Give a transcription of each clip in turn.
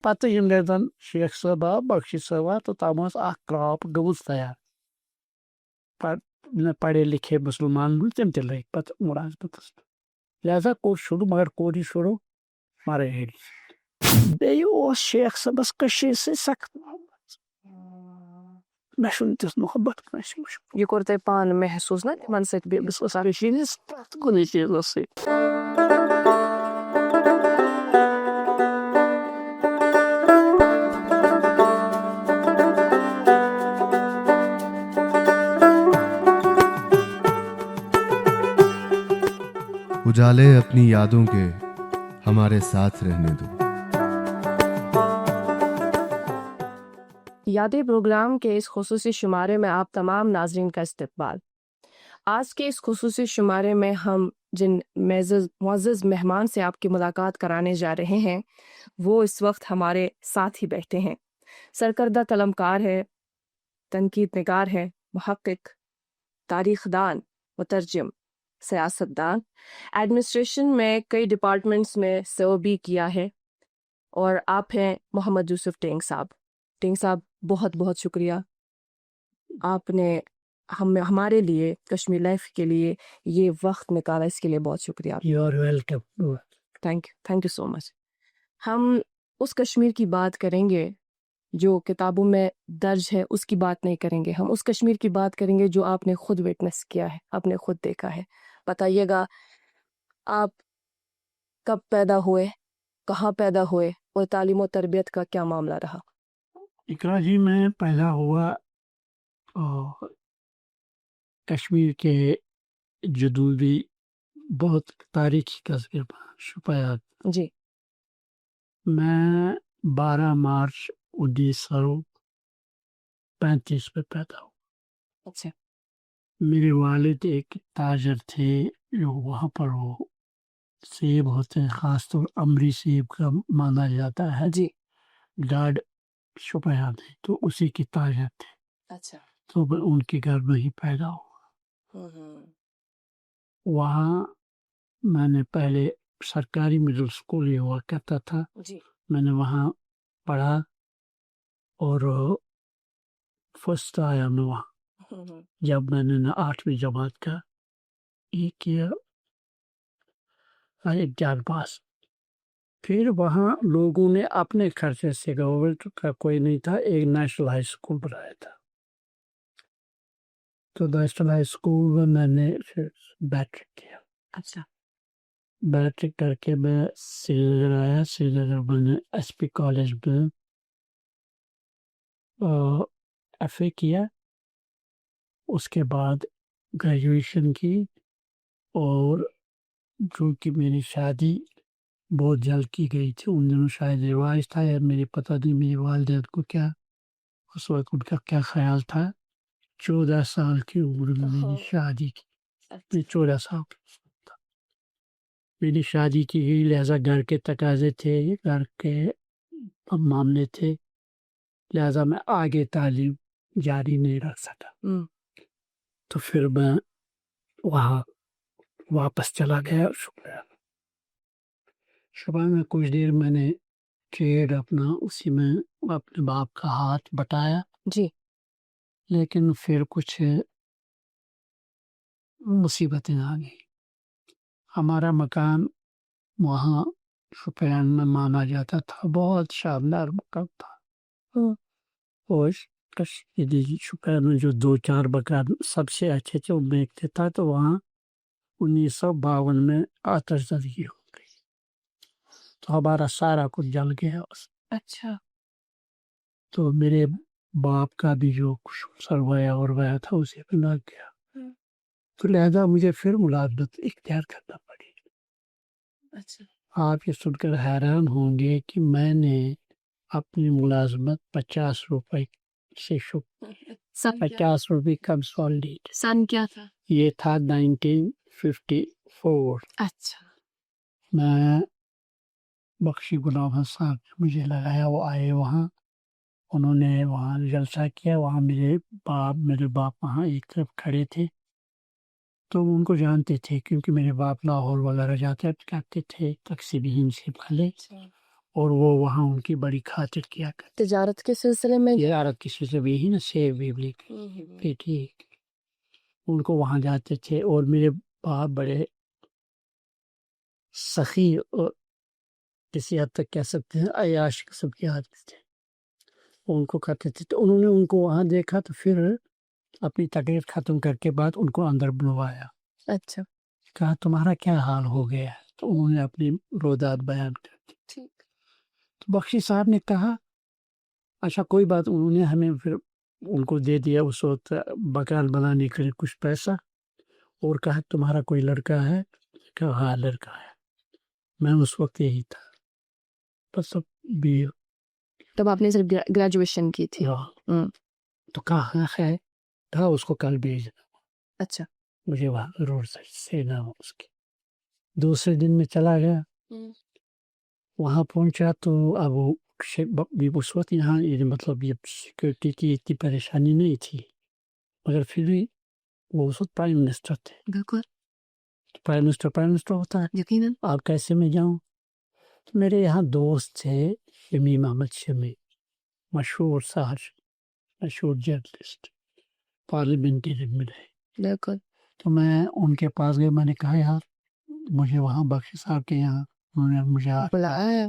پتہٕ ییٚمہِ لٹہِ زن شیخ صٲب آو بخشی صٲب آو تہٕ تِم ٲس اکھ کرٛاپ گٔمٕژ تیار پتہٕ پڑھے لکھے مسلمان تِم تہِ لٔگۍ پتہٕ مُلازمتس لہذا کوٚر شروع مگر کوٚر یہِ شروع مراٹھی بیٚیہِ اوس شیخ صٲبس کٔشیٖرِ سۭتۍ سخت محبت مےٚ چھُنہٕ تِژھ محبت کٲنٛسہِ وٕچھمٕژ یہ کوٚر تۄہہِ پانہٕ محسوٗس نا تِمن سۭتۍ بہٕ اوسُس کٔشیٖرِ ہٕنٛز پرٛٮ۪تھ کُنہِ چیٖزس سۭتۍ اجالے اپنی یادوں کے ہمارے ساتھ رہنے دو. یادیں پروگرام کے اس خصوصی شمارے میں آپ تمام ناظرین کا استقبال. آج کے اس خصوصی شمارے میں ہم جن معزز مہمان سے آپ کی ملاقات کرانے جا رہے ہیں وہ اس وقت ہمارے ساتھ ہی بیٹھے ہیں. سرکردہ قلمکار ہے، تنقید نگار ہے، محقق، تاریخ دان، مترجم، سیاست دان، ایڈمنسٹریشن میں کئی ڈپارٹمنٹس میں سرو بھی کیا ہے، اور آپ ہیں محمد یوسف ٹینگ صاحب. ٹینگ صاحب بہت بہت شکریہ، آپ نے ہمارے لیے کشمیر لائف کے لیے یہ وقت نکالا، اس کے لیے بہت شکریہ. You are welcome. Thank you so much. ہم اس کشمیر کی بات کریں گے جو کتابوں میں درج ہے، اس کی بات نہیں کریں گے. ہم اس کشمیر کی بات کریں گے جو آپ نے خود وٹنس کیا ہے، آپ نے خود دیکھا ہے. بتائیے گا آپ کب پیدا ہوئے، کہاں پیدا ہوئے، اور تعلیم و تربیت کا کیا معاملہ رہا؟ اقرا جی میں پیدا ہوا کشمیر کے جنوبی بہت تاریخی قصبے شپیات. جی. میں 12 مارچ 1935 میں پیدا ہوا. اچھا. میرے والد ایک تاجر تھے جو وہاں پر وہ سیب ہوتے ہیں، خاص طور امری سیب کا مانا جاتا ہے. جی. ڈاڈ شپیان تھے تو اسی کی تاجر تھے. اچھا. تو میں ان کے گھر میں ہی پیدا ہوا. وہاں میں نے پہلے سرکاری مڈل اسکول یہ ہوا کرتا تھا، جی. میں نے وہاں پڑھا اور فرسٹ آیا میں وہاں جب میں نے 8ویں جماعت کا یہ کیا امتحان پاس. پھر وہاں لوگوں نے اپنے خرچے سے، گورنمنٹ کا کوئی نہیں تھا، ایک نیشنل ہائی اسکول بنایا تھا. تو نیشنل ہائی اسکول میں میں نے پھر میٹرک کیا. اچھا. میٹرک کر کے میں سری نگر آیا. سری نگر میں نے ایس پی کالج میں ایف اے کیا. اس کے بعد گریجویشن کی، اور جو کہ میری شادی بہت جلد کی گئی تھی. ان دنوں شاید رواج تھا یا میری پتہ نہیں میری والدین کو کیا اس وقت ان کا کیا خیال تھا. 14 سال کی عمر میں میری شادی کی. میں 14 سال کی تھا میری شادی کی گئی. لہذا گھر کے تقاضے تھے، گھر کے معاملے تھے، لہذا میں آگے تعلیم جاری نہیں رکھ سکا. تو پھر میں وہاں واپس چلا گیا. شبہ میں کچھ دیر میں نے ٹریڈ اپنا اسی میں اپنے باپ کا ہاتھ بٹایا. جی. لیکن پھر کچھ مصیبتیں آ گئی. ہمارا مکان وہاں شوپیان میں مانا جاتا تھا بہت شاندار مکان تھا. اور شوپیان میں جو 2-4 مکان سب سے اچھے تھے ان میں ایک تھا. تو وہاں 1952 میں آتش زدگی ہو گئی تو ہمارا سارا کچھ جل گیا. اچھا. تو میرے باپ کا بھی جو کچھ سرمایہ اور وایا تھا اسے بھی لگ گیا. تو لہذا مجھے پھر ملازمت اختیار کرنا پڑی. اچھا. آپ یہ سن کر حیران ہوں گے کہ میں نے اپنی ملازمت 50 روپے سے 50 روپے کنسالیڈیٹ. سن کیا تھا؟ یہ تھا 1954. اچھا. میں بخشی غلام صاحب مجھے لگایا، وہ آئے وہاں، انہوں نے وہاں جلسہ کیا. وہاں میرے باپ وہاں ایک طرف کھڑے تھے. تو ان کو جانتے تھے کیونکہ میرے باپ لاہور وغیرہ جاتے کرتے تھے تقسیم ہند سے پہلے. اور وہ وہاں ان کی بڑی خاطر کیا کرتے. تجارت کے سلسلے میں تجارت کی سلسلے میں یہی نا سیب ویب لے کے ٹھیک ان کو وہاں جاتے تھے. اور میرے باپ بڑے سخی اور کسی حد تک کہہ سکتے ہیں عیاش قسم کے آدمی تھے. ان کو کرتے تھے تو انہوں نے ان کو وہاں دیکھا تو پھر اپنی تقریر ختم کر کے بعد ان کو اندر بلوایا. اچھا کہا تمہارا کیا حال ہو گیا؟ تو انہوں نے اپنی رودات بیان کر دی. تو بخشی صاحب نے کہا اچھا کوئی بات. انہوں نے ہمیں پھر ان کو دے دیا اس وقت مکان بنانے کے لیے کچھ پیسہ اور کہا تمہارا کوئی لڑکا ہے؟ کہا ہاں لڑکا ہے. میں اس وقت یہی تھا بس. اب بھی تب آپ نے صرف گریجویشن کی تھی. تو کہاں ہے؟ کہا اس کو کل بھیجنا. اچھا مجھے وہاں روڈ سے نہ اس کی. دوسرے دن میں چلا گیا. وہاں پہنچا تو اب اس وقت یہاں مطلب یہ سیکورٹی کی اتنی پریشانی نہیں تھی مگر پھر بھی وہ اس وقت پرائم منسٹر تھے. بالکل پرائم منسٹر ہوتا ہے یقیناً. آپ کیسے میں جاؤں؟ تو میرے یہاں دوست تھے شمیم احمد شمی، مشہور صحافی، مشہور جرنلسٹ، پارلیمنٹرین میں رہے. بالکل. تو میں ان کے پاس گیا. میں نے کہا یار مجھے وہاں بخشی صاحب کے یہاں انہوں نے مجھے بلایا.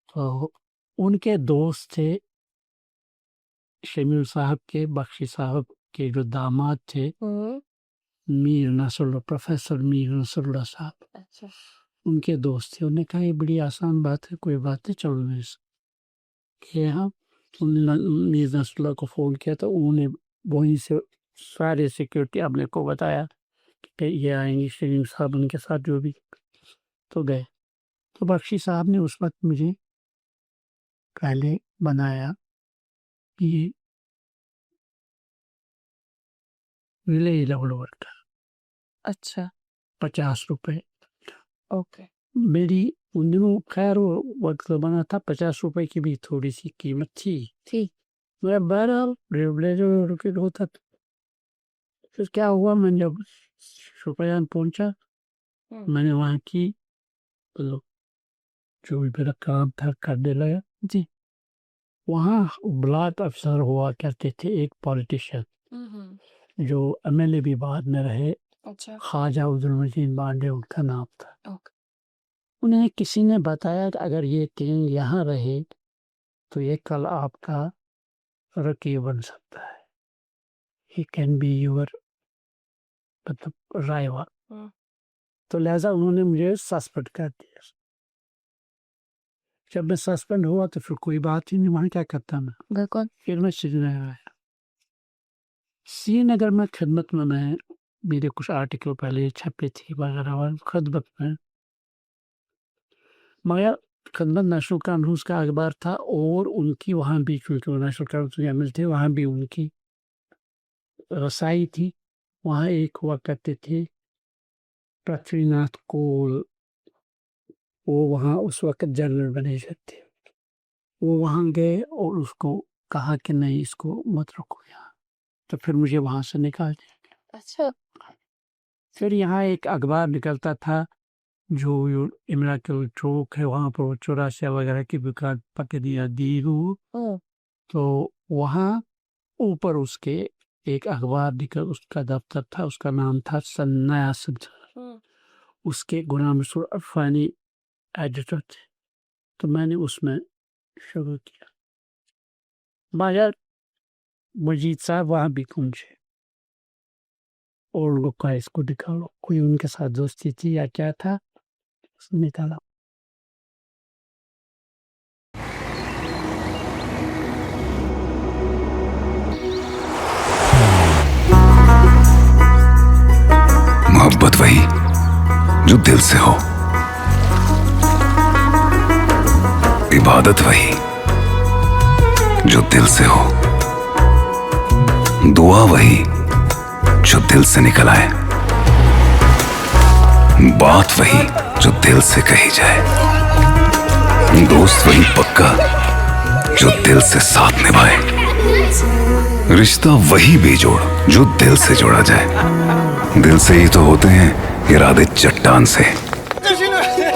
تو ان کے دوست تھے شمیل صاحب کے، بخشی صاحب کے جو داماد تھے میر نصر اللہ، پروفیسر میر نصر اللہ صاحب. اچھا ان کے دوست تھے. انہوں نے کہا یہ بڑی آسان بات ہے، کوئی بات نہیں، چلو میرے سے کہ ہاں. انہوں نے میر نصر اللہ کو فون کیا تو انہوں نے وہیں سے سارے سیکورٹی اپنے کو بتایا کہ یہ آئیں گے شمیم صاحب ان کے ساتھ جو بھی. تو گئے. تو بخشی صاحب نے اس وقت مجھے پہلے بنایا یہ ولیج لیول ورکر. اچھا 50 روپے. اوکے. میری ان دنوں خیر وہ وقت بنا تھا 50 روپے کی بھی تھوڑی سی قیمت تھی. میں بہرحال ولیج ورکر ہوتا تھا. پھر کیا ہوا، میں جب شوپیان پہنچا میں نے وہاں کی جو بھی میرا کام تھا کرنے لگا. جی. وہاں بلاک افسر ہوا کرتے تھے ایک پولیٹیشین جو ایم ایل اے بھی بعد میں رہے. اچھا. خواجہ عبدالمجید بانڈے ان کا نام تھا. انہیں کسی نے بتایا کہ اگر یہ کنگ یہاں رہے تو یہ کل آپ کا رقیب بن سکتا ہے. ہی کین بی یور مطلب رائیول. تو لہٰذا انہوں نے مجھے سسپینڈ کر دیا. جب میں سسپینڈ ہوا تو پھر کوئی بات ہی نہیں، وہاں کیا کرتا میں. بالکل. پھر میں سری نگر آیا. سری نگر میں خدمت میں میرے کچھ آرٹیکل پہلے چھپے تھے وغیرہ خدمت میں. مگر خدمت نیشنل کانفرنس کا اخبار تھا اور ان کی وہاں بھی کیونکہ وہ نیشنل کانفرنس کے عمل تھے وہاں بھی ان کی رسائی تھی. وہاں ایک ہوا کرتے تھے پرتھوی ناتھ کول، وہ وہاں اس وقت جنرل مینیجر تھے. وہ وہاں گئے اور اس کو کہا کہ نہیں اس کو مت رکھو یہاں. تو پھر مجھے وہاں سے نکال دیا گیا. اچھا. پھر یہاں ایک اخبار نکلتا تھا جو امراکل چوک ہے وہاں پر چوراسیا وغیرہ کی دکان پکڑیا دیرو. تو وہاں اوپر اس کے ایک اخبار نکل، اس کا دفتر تھا، اس کا نام تھا نیا سنٹر. اس کے غلام رسول عرفانی ایڈیٹر تھے. تو میں نے اس میں شروع کیا. مگر مجید صاحب وہاں بھی گونجے اور لوگ کا اس کو نکالو. کوئی ان کے ساتھ دوستی تھی یا کیا تھا، اس نے نکالا. محبت وہی جو دل سے ہو، عبادت وہی جو دل سے ہو، دعا وہی جو دل سے نکل آئے، بات وہی جو دل سے کہی جائے، دوست وہی پکا جو دل سے ساتھ نبھائے، رشتہ وہی بے جوڑ جو دل سے جوڑا جائے. دل سے ہی تو ہوتے ہیں ارادے چٹان سے.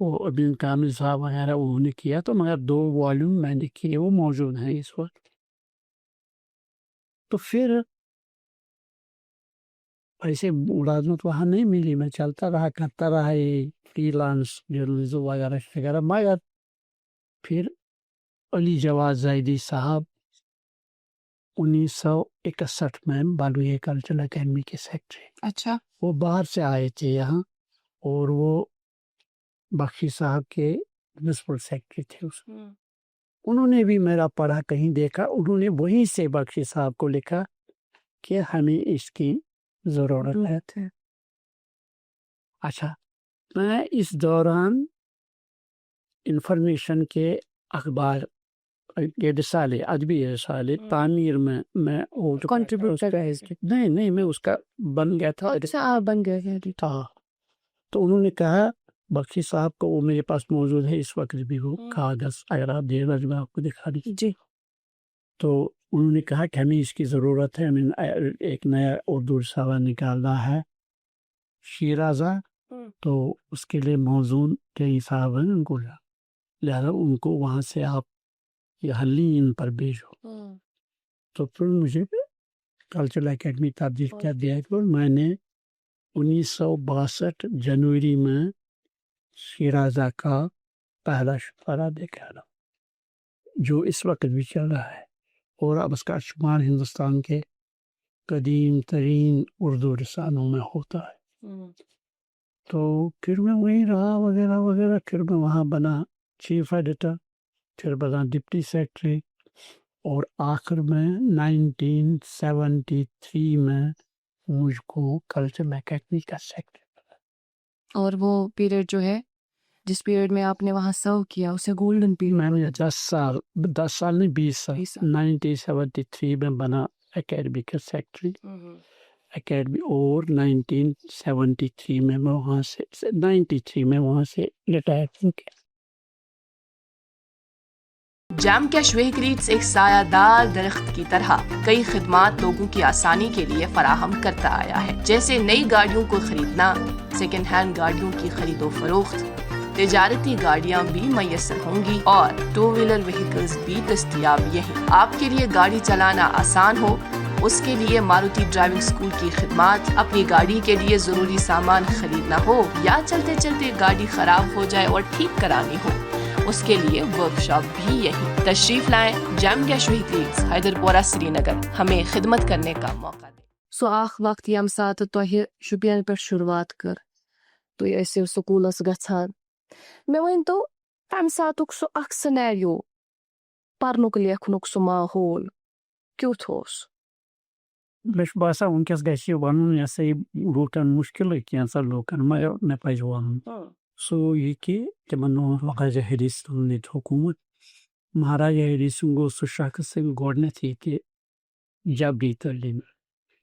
وہ ابن کامل صاحب وغیرہ انہوں نے کیا، تو مگر 2 والیوم میں نے کیے، وہ موجود ہیں اس وقت. تو پھر ایسے ملازمت وہاں نہیں ملی، میں چلتا رہا کرتا رہا یہ فری لانس جرنلزم وغیرہ وغیرہ. مگر پھر علی جواد زیدی صاحب 1961 میں بالویہ کلچرل اکیڈمی کے سیکرٹری. اچھا. وہ باہر سے آئے تھے یہاں، اور وہ بخشی صاحب کے پرنسپل سیکرٹری تھے. انہوں نے بھی میرا پڑھا کہیں دیکھا، انہوں نے وہیں سے بخشی صاحب کو لکھا کہ ہمیں اس کی ضرورت ہے. اچھا، میں اس دوران انفارمیشن کے اخبار یہ رسالے، ادبی رسالے تعمیر میں کنٹریبیوٹر نہیں میں اس کا بن گیا تھا. اچھا، آپ بن گئے تھا. تو انہوں نے کہا بخشی صاحب کو، وہ میرے پاس موجود ہے اس وقت بھی وہ کاغذ، اگر آپ دے گا میں آپ کو دکھا دوں. جی. تو انہوں نے کہا کہ ہمیں اس کی ضرورت ہے، ہمیں ایک نیا اردو رسالہ نکالنا ہے شیرازہ. تو اس کے لیے موزون کے صاحب ہیں، ان کو لہذا ان کو وہاں سے آپ یہ حلین پر بھیجو. تو پھر مجھے کلچرل اکیڈمی تبدیل کر دیا. پھر میں نے 1962 جنوری میں شیرازہ کا پہلا شمارہ دیکھا تھا، جو اس وقت بھی چل رہا ہے، اور اب اس کا شمار ہندوستان کے قدیم ترین اردو رسالوں میں ہوتا ہے. تو پھر میں وہیں رہا وغیرہ وغیرہ. پھر میں وہاں بنا چیف ایڈیٹر، پھر بنا ڈپٹی سیکرٹری، اور آخر میں 1973 میں مجھ کو کلچرل اکیڈمی کا سیکرٹری. اور وہ پیریڈ جو ہے، جس پیریڈ میں آپ نے وہاں سرو کیا، اسے گولڈن پیریڈ. میں نے 10 سال نہیں 20 سال 1973 میں بنا اکیڈمی کا سیکرٹری اکیڈمی، اور 1973 میں وہاں سے 93 میں وہاں سے ریٹائر کیا. جام کیش وہیکلز ایک سایہ دار درخت کی طرح کئی خدمات لوگوں کی آسانی کے لیے فراہم کرتا آیا ہے، جیسے نئی گاڑیوں کو خریدنا، سیکنڈ ہینڈ گاڑیوں کی خرید و فروخت، تجارتی گاڑیاں بھی میسر ہوں گی، اور 2 ویلر وہیکلز بھی دستیاب. یہی آپ کے لیے گاڑی چلانا آسان ہو، اس کے لیے ماروتی ڈرائیونگ اسکول کی خدمات، اپنی گاڑی کے لیے ضروری سامان خریدنا ہو، یا چلتے چلتے گاڑی خراب ہو جائے اور ٹھیک کرانی ہو، اس کے لیے ورک شاپ بھی یہی. تشریف لائیں جام کیش وہیکلز، حیدر پورہ، سری نگر. ہمیں خدمت کرنے کا موقع دیں. سو آخ وقت یم سات تۄہہِ شُپین پٮ۪ٹھ شروعات کٔر، تُہۍ ٲسِو سکوٗلس گژھان، مےٚ ؤنۍتو تَمہِ ساتُک سُہ اکھ سِنیریو، پرنُک لیکھنُک سُہ ماحول کیُتھ اوس؟ مےٚ چھُ باسان وٕنکٮ۪س گژھِ وَنُن یہِ ہسا یہِ لوٗکن مُشکِلٕے کینٛژن لوٗکن، مگر مےٚ پَزِ وَنُن سُہ یہِ کہِ تِمن دۄہن مہاراجا ہری سنگھ ییٚتہِ حکوٗمت. مہاراجا ہری سنگھ اوس سُہ شخص گۄڈنٮ۪تھ ییٚتہِ جبری تعلیٖم،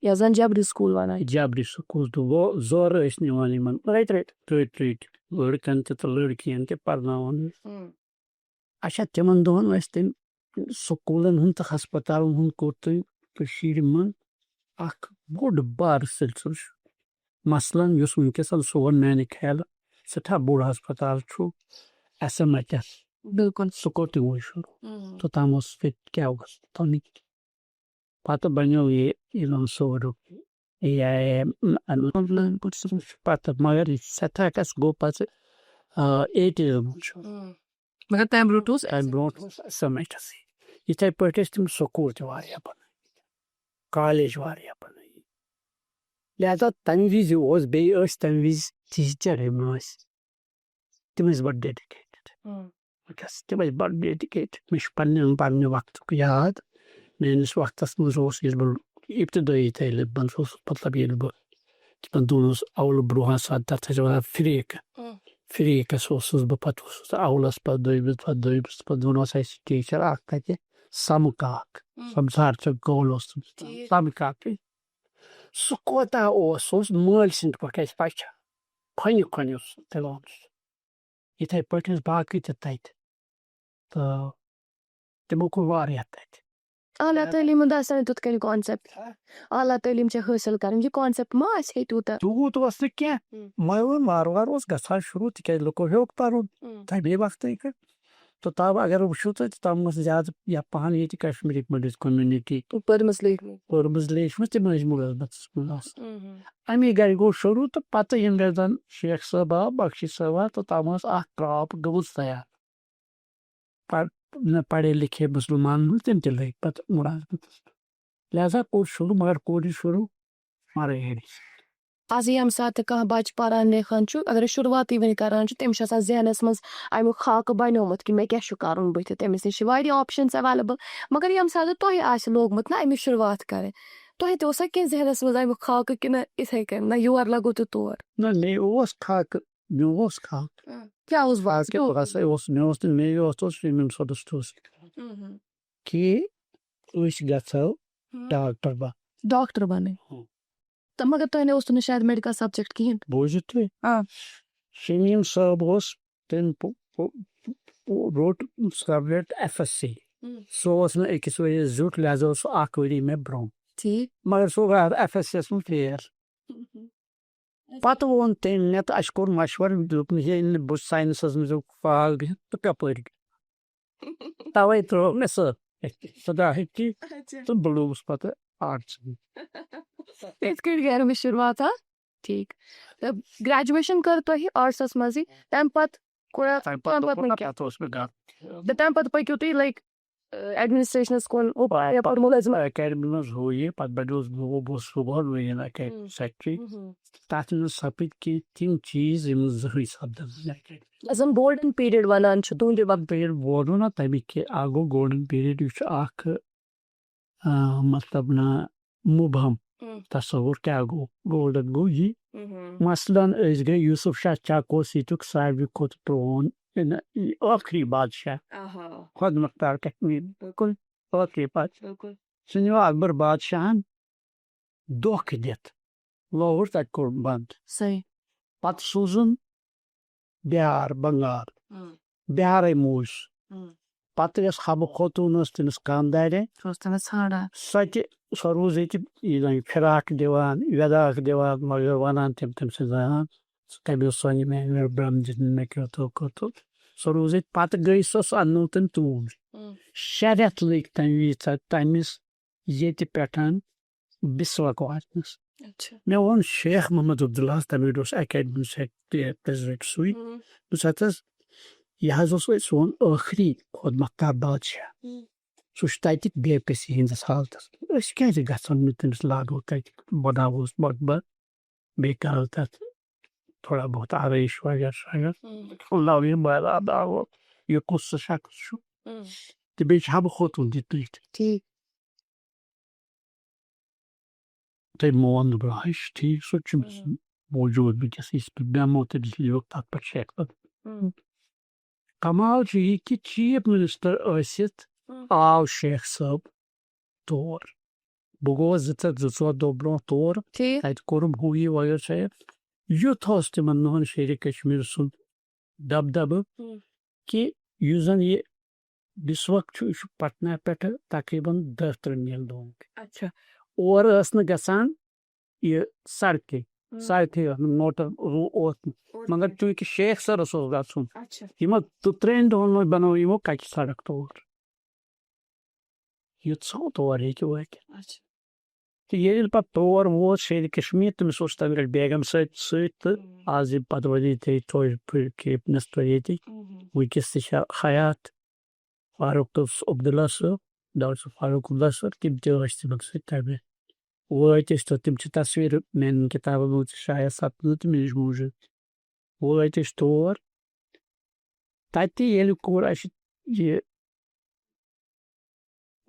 یا زن جبری سکوٗل وَنان. جبری سکوٗل تہٕ زورٕ ٲسۍ نِوان یِمن رٔٹۍ لٔڑکن تہِ تہٕ لٔڑکِین تہِ پرناوان. اچھا، تِمن دۄہن ٲسۍ تِم سکوٗلن ہُنٛد تہٕ ہسپتالن ہُنٛد کوٚر تٔمۍ کٔشیٖرِ منٛز اکھ بوٚڑ بارٕ سلسلہٕ چھُ. مثلاً یُس وٕنکٮ۪س سون میانہِ خیالہٕ سٮ۪ٹھاہ بوٚڑ ہسپتال چھُ SMHS، بالکل سُہ کوٚر تِمو شروٗع. توٚتام اوس ییٚتہِ کیٛاہ اوس تَنٕکۍ. پتہٕ بنیو یہِ سورُک پتہٕ، مگر سٮ۪ٹھاہ کَس گوٚو پتہٕ 80s منٛز چھُ. مگر تَمہِ برونٛٹھ اوس تَمہِ برونٛٹھ اوس SMHS. یِتھَے پٲٹھۍ ٲسۍ تِم سکوٗل تہِ واریاہ بنٲومٕتۍ، کالیج واریاہ بنٲومٕتۍ. لہذا تَمہِ وِزِ اوس، بیٚیہِ ٲسۍ تَمہِ وِزِ ٹیٖچر یِم ٲسۍ تِم ٲسۍ بڑٕ ڈیڈِکیٹِڈ. تِم ٲسۍ بڑٕ ڈیڈِکیٹِڈ. مےٚ چھُ پننہِ وقتُک یاد. میٲنِس وقتس منٛز اوس ییٚلہِ بہٕ ابتدٲیی تعلیٖم منٛز اوسُس، مطلب ییٚلہِ بہٕ تِمن دۄہن اوس اولہٕ برونٛہہ آسان تتھ ٲسۍ وَنان فریٖکس اوسُس بہٕ. پتہٕ اوسُس اولس، پتہٕ دوٚیمِس، پتہٕ دوٚیمِس، پتہٕ دۄہن اوس اَسہِ ٹیٖچر اکھ تتہِ سمہٕ سمسار چوک گول اوس سمہٕ کاک. سُہ کوتاہ اوس، سُہ اوس مٲلۍ سٕنٛدۍ پٲٹھۍ اَسہِ پچھان، کھۄنہِ کھۄنہِ اوس دِوان. یِتھَے پٲٹھۍ ٲسۍ باقٕے تہِ تتہِ، تہٕ تِمو کوٚر واریاہ تتہِ. اعلیٰ تعلیٖم ہُنٛد آسان تیُتھ کٔنۍ کانسیپٹ اعلیٰ تعلیٖم چھِ حٲصِل کَرٕنۍ یہِ کانسیپٹ ما آسہِ ہے تیوٗتاہ تیوٗت اوس نہٕ کینٛہہ مگر وارٕ وارٕ اوس گژھان شروٗع تِکیٛازِ لُکو ہیوٚک پَرُن تَمے وقتٕے کٔر تہٕ تَوٕ اگر وٕچھو تہٕ تِم ٲس زیادٕ یا پَہَن ییٚتہِ کشمیٖرٕکۍ مٔڈٕچ کوٚمنِٹی پٔرمٕژ لیٖکھمٕژ پٔرمٕژ لیچھمٕژ تِم ٲسۍ مُلٲزمَتَس منٛز آسان اَمی گَرِ گوٚو شروٗع تہٕ پَتہٕ ییٚمہِ گَرِ زَن شیخ صٲب آو بخشی صٲب آو تہٕ تَتھ ٲس اَکھ کرٛاپ گٔمٕژ تیار پڑھے لِکھے مُسلمانَن ہٕنٛز تِم تہِ لٔگۍ پَتہٕ مُلازمَتَس لہذا کوٚر شروٗع مگر کوٚر یہِ شروٗع مَرٲے ہیٚرِ آز ییٚمہِ ساتہٕ تہِ کانٛہہ بَچہٕ پَران لیکھان چھُ اگر أسۍ شُروعاتی وۄنۍ کَران چھُ تٔمِس چھُ آسان ذہنَس منٛز اَمیُک خاکہٕ بَنیومُت کہِ مےٚ کیٛاہ چھُ کَرُن بٕتھِ تٔمِس نِش چھِ واریاہ آپشَنٕز ایویلیبٕل مگر ییٚمہِ ساتہٕ تۄہہِ آسہِ لوگمُت نہ اَمِچ شُروعات کَرٕنۍ تۄہہِ تہِ اوسا کینٛہہ ذہنَس منٛز اَمیُک خاکہٕ کِنہٕ یِتھَے کٔنۍ نہ یور لَگو تہٕ تور نہ مے اوس خاکہٕ مےٚ اوس خاکہٕ کیٛاہ اوس ہسا اوس مےٚ اوس نہٕ مے اوس ییٚمہِ سۄدَس کہِ أسۍ گژھو ڈاکٹر ڈاکٹر بَنٕنۍ تہٕ مگر تۄہہِ نہٕ اوسوٕ نہٕ شاید میڈِکل سبجیکٹ کِہیٖنۍ بوٗزِو تُہۍ شمیٖم صٲب اوس تٔمۍ روٚٹ سبجیکٹ FSC سُہ اوس نہٕ أکِس ؤرِیَس زیُٹھ لہذا اوس سُہ اکھ ؤری مےٚ برونٛہہ ٹھیٖک مگر سُہ گوٚو FSC یَس منٛز فیل پَتہٕ ووٚن تٔمۍ مےٚ تہٕ اَسہِ کوٚر مشوَرٕ دوٚپُن ییٚلہِ نہٕ بہٕ ساینَسَس منٛز فال بِہِتھ تہٕ کَپٲرۍ تَوَے ترٛوو مےٚ سُہ خۄدا ہیٚکہِ تہٕ بہٕ لوٚگُس پَتہٕ آرٹسٕے یِتھ کٔنۍ گٔے مےٚ شُروعات ٹھیٖک تہٕ گریجویشن کٔر تۄہہِ آرٹسَس منٛزٕے تَمہِ پَتہٕ تہٕ تَمہِ پَتہٕ پٔکِو تُہۍ لایک ایڈمِنِسٹریشنَس کُن اکیڈمی منٛز ہُہ یہِ پَتہٕ بَڑیوس بہٕ اوسُس صُبحن وٕنۍ اکیڈمی سیکرٹری تَتھ منٛز سَپٕدۍ کینٛہہ تِم چیٖز یِم زٕہٕنۍ سَپدَن زَن گولڈن پیٖریڈ وَنان چھِ تُہُنٛدِ پیٖریڈ ووٚنوٕ نا تَمِکۍ کہِ اکھ گوٚو گولڈن پیٖریڈ یہِ چھُ اکھ مطلب نہ مُبہم تصوُر کیٛاہ گوٚو گولڈن گوٚو یہِ مثلاً أسۍ گٔے یوٗسف شاہ چک اوس ییٚتیُک ساروی کھۄتہٕ پرٛون ٲخری بادشاہ خۄد مختار کشمیٖر بِلکُل ٲخری بادشاہ سُہ نیوٗ اکبر بادشاہن دھوکہٕ دِتھ لووُر تَتہِ کوٚر بنٛد پتہٕ سوٗزُن بِہار بنگال بِہارے موٗج پتہٕ یۄس حبہٕ خوتوٗن ٲس تٔمِس خانٛدارے سۄ تہِ سۄ روٗز ییٚتہِ فِراق دِوان وٮ۪داکھ دِوان مگر وَنان تٔمۍ تٔمۍ سٕنٛز زنان ژٕ کَمیو سۄنہِ مےٚ برٛم دِتھ مےٚ کیٛاہ سۄ روٗز ییٚتہِ پتہٕ گٔے سۄ اَننو تٔمۍ توٗرۍ 6 رٮ۪تھ لٔگۍ تَمہِ وِزِ تٔمِس ییٚتہِ پٮ۪ٹھ بِسواک واتنَس مےٚ ووٚن شیخ محمد عبداللہس تَمہِ وِزِ اوس اکیڈمی سیکرٹری پریزِڈنٹ سُے دوٚپُس حظ یہِ حظ اوس وۄنۍ سون ٲخری خۄد مختار بادشاہ سُہ چھُ تَتہِ بے کٔسی ہِنٛدِس حالتس أسۍ کیٛازِ گژھو نہٕ تٔمِس لاگو تَتہِ بَناوہوس مقبر بیٚیہِ کَرو تَتھ تھوڑا بہت آرٲیِش وغیرہ لَو یہِ مٲدان آو یہِ کُس سُہ شخص چھُ تہٕ بیٚیہِ چھِ حبہٕ خوتوٗن تہِ تٔتھۍ تٔمۍ مون دوٚپُن ہا یہِ چھُ ٹھیٖک سُہ تہِ چھُ موجوٗد وٕنکیٚس یِژھ پٲٹھۍ بیٚمو تٔمِس لیوکھ تَتھ پٮ۪ٹھ شیخ کمال چھُ یہِ کہِ چیٖف مِنِسٹر ٲسِتھ آو شیخ صٲب تور بہٕ گوٚوُس 2-4 دۄہ برونٛہہ تور تَتہِ کوٚرُم ہُہ یہِ وغیرہ یُتھ اوس تِمن دۄہن شیرِ کشمیٖر سُنٛد دبدبہٕ کہِ یُس زن یہِ بِسوک چھُ یہِ چھُ پٹنہ پٮ۪ٹھٕ تقریٖبن 10-13 میٖل دوٗر اورٕ ٲس نہٕ گژھان یہِ سڑکے ٲس نہٕ موٹر اوس نہٕ مگر چوٗنٛکہِ شیخ سرس اوس گژھُن یِمو 3 دۄہن منٛز بنٲو یِمو کچہِ سڑک تور یُتھ تور ہیٚکہِ وٲتِتھ تہٕ ییٚلہِ پتہٕ تور ووت شیرِ کشمیٖر تٔمِس اوس تَمہِ گرِ بیگم سۭتۍ تہٕ آز یِم پتہٕ ؤری چیٖف مِنِسٹر ییٚتِکۍ وٕنکیٚس تہِ چھِ حیات فاروق عبداللہ صٲب ڈاکٹر فاروق عبداللہ صٲب تِم تہِ ٲسۍ تِمن سۭتۍ تَمہِ وٲتۍ أسۍ تہٕ تِم چھِ تصویٖر میانٮ۪ن کِتابن منٛز تہِ شاید سپدٕ تہٕ مےٚ نِش موٗجوٗد وٲتۍ أسۍ تور تَتہِ ییٚلہِ کوٚر اَسہِ یہِ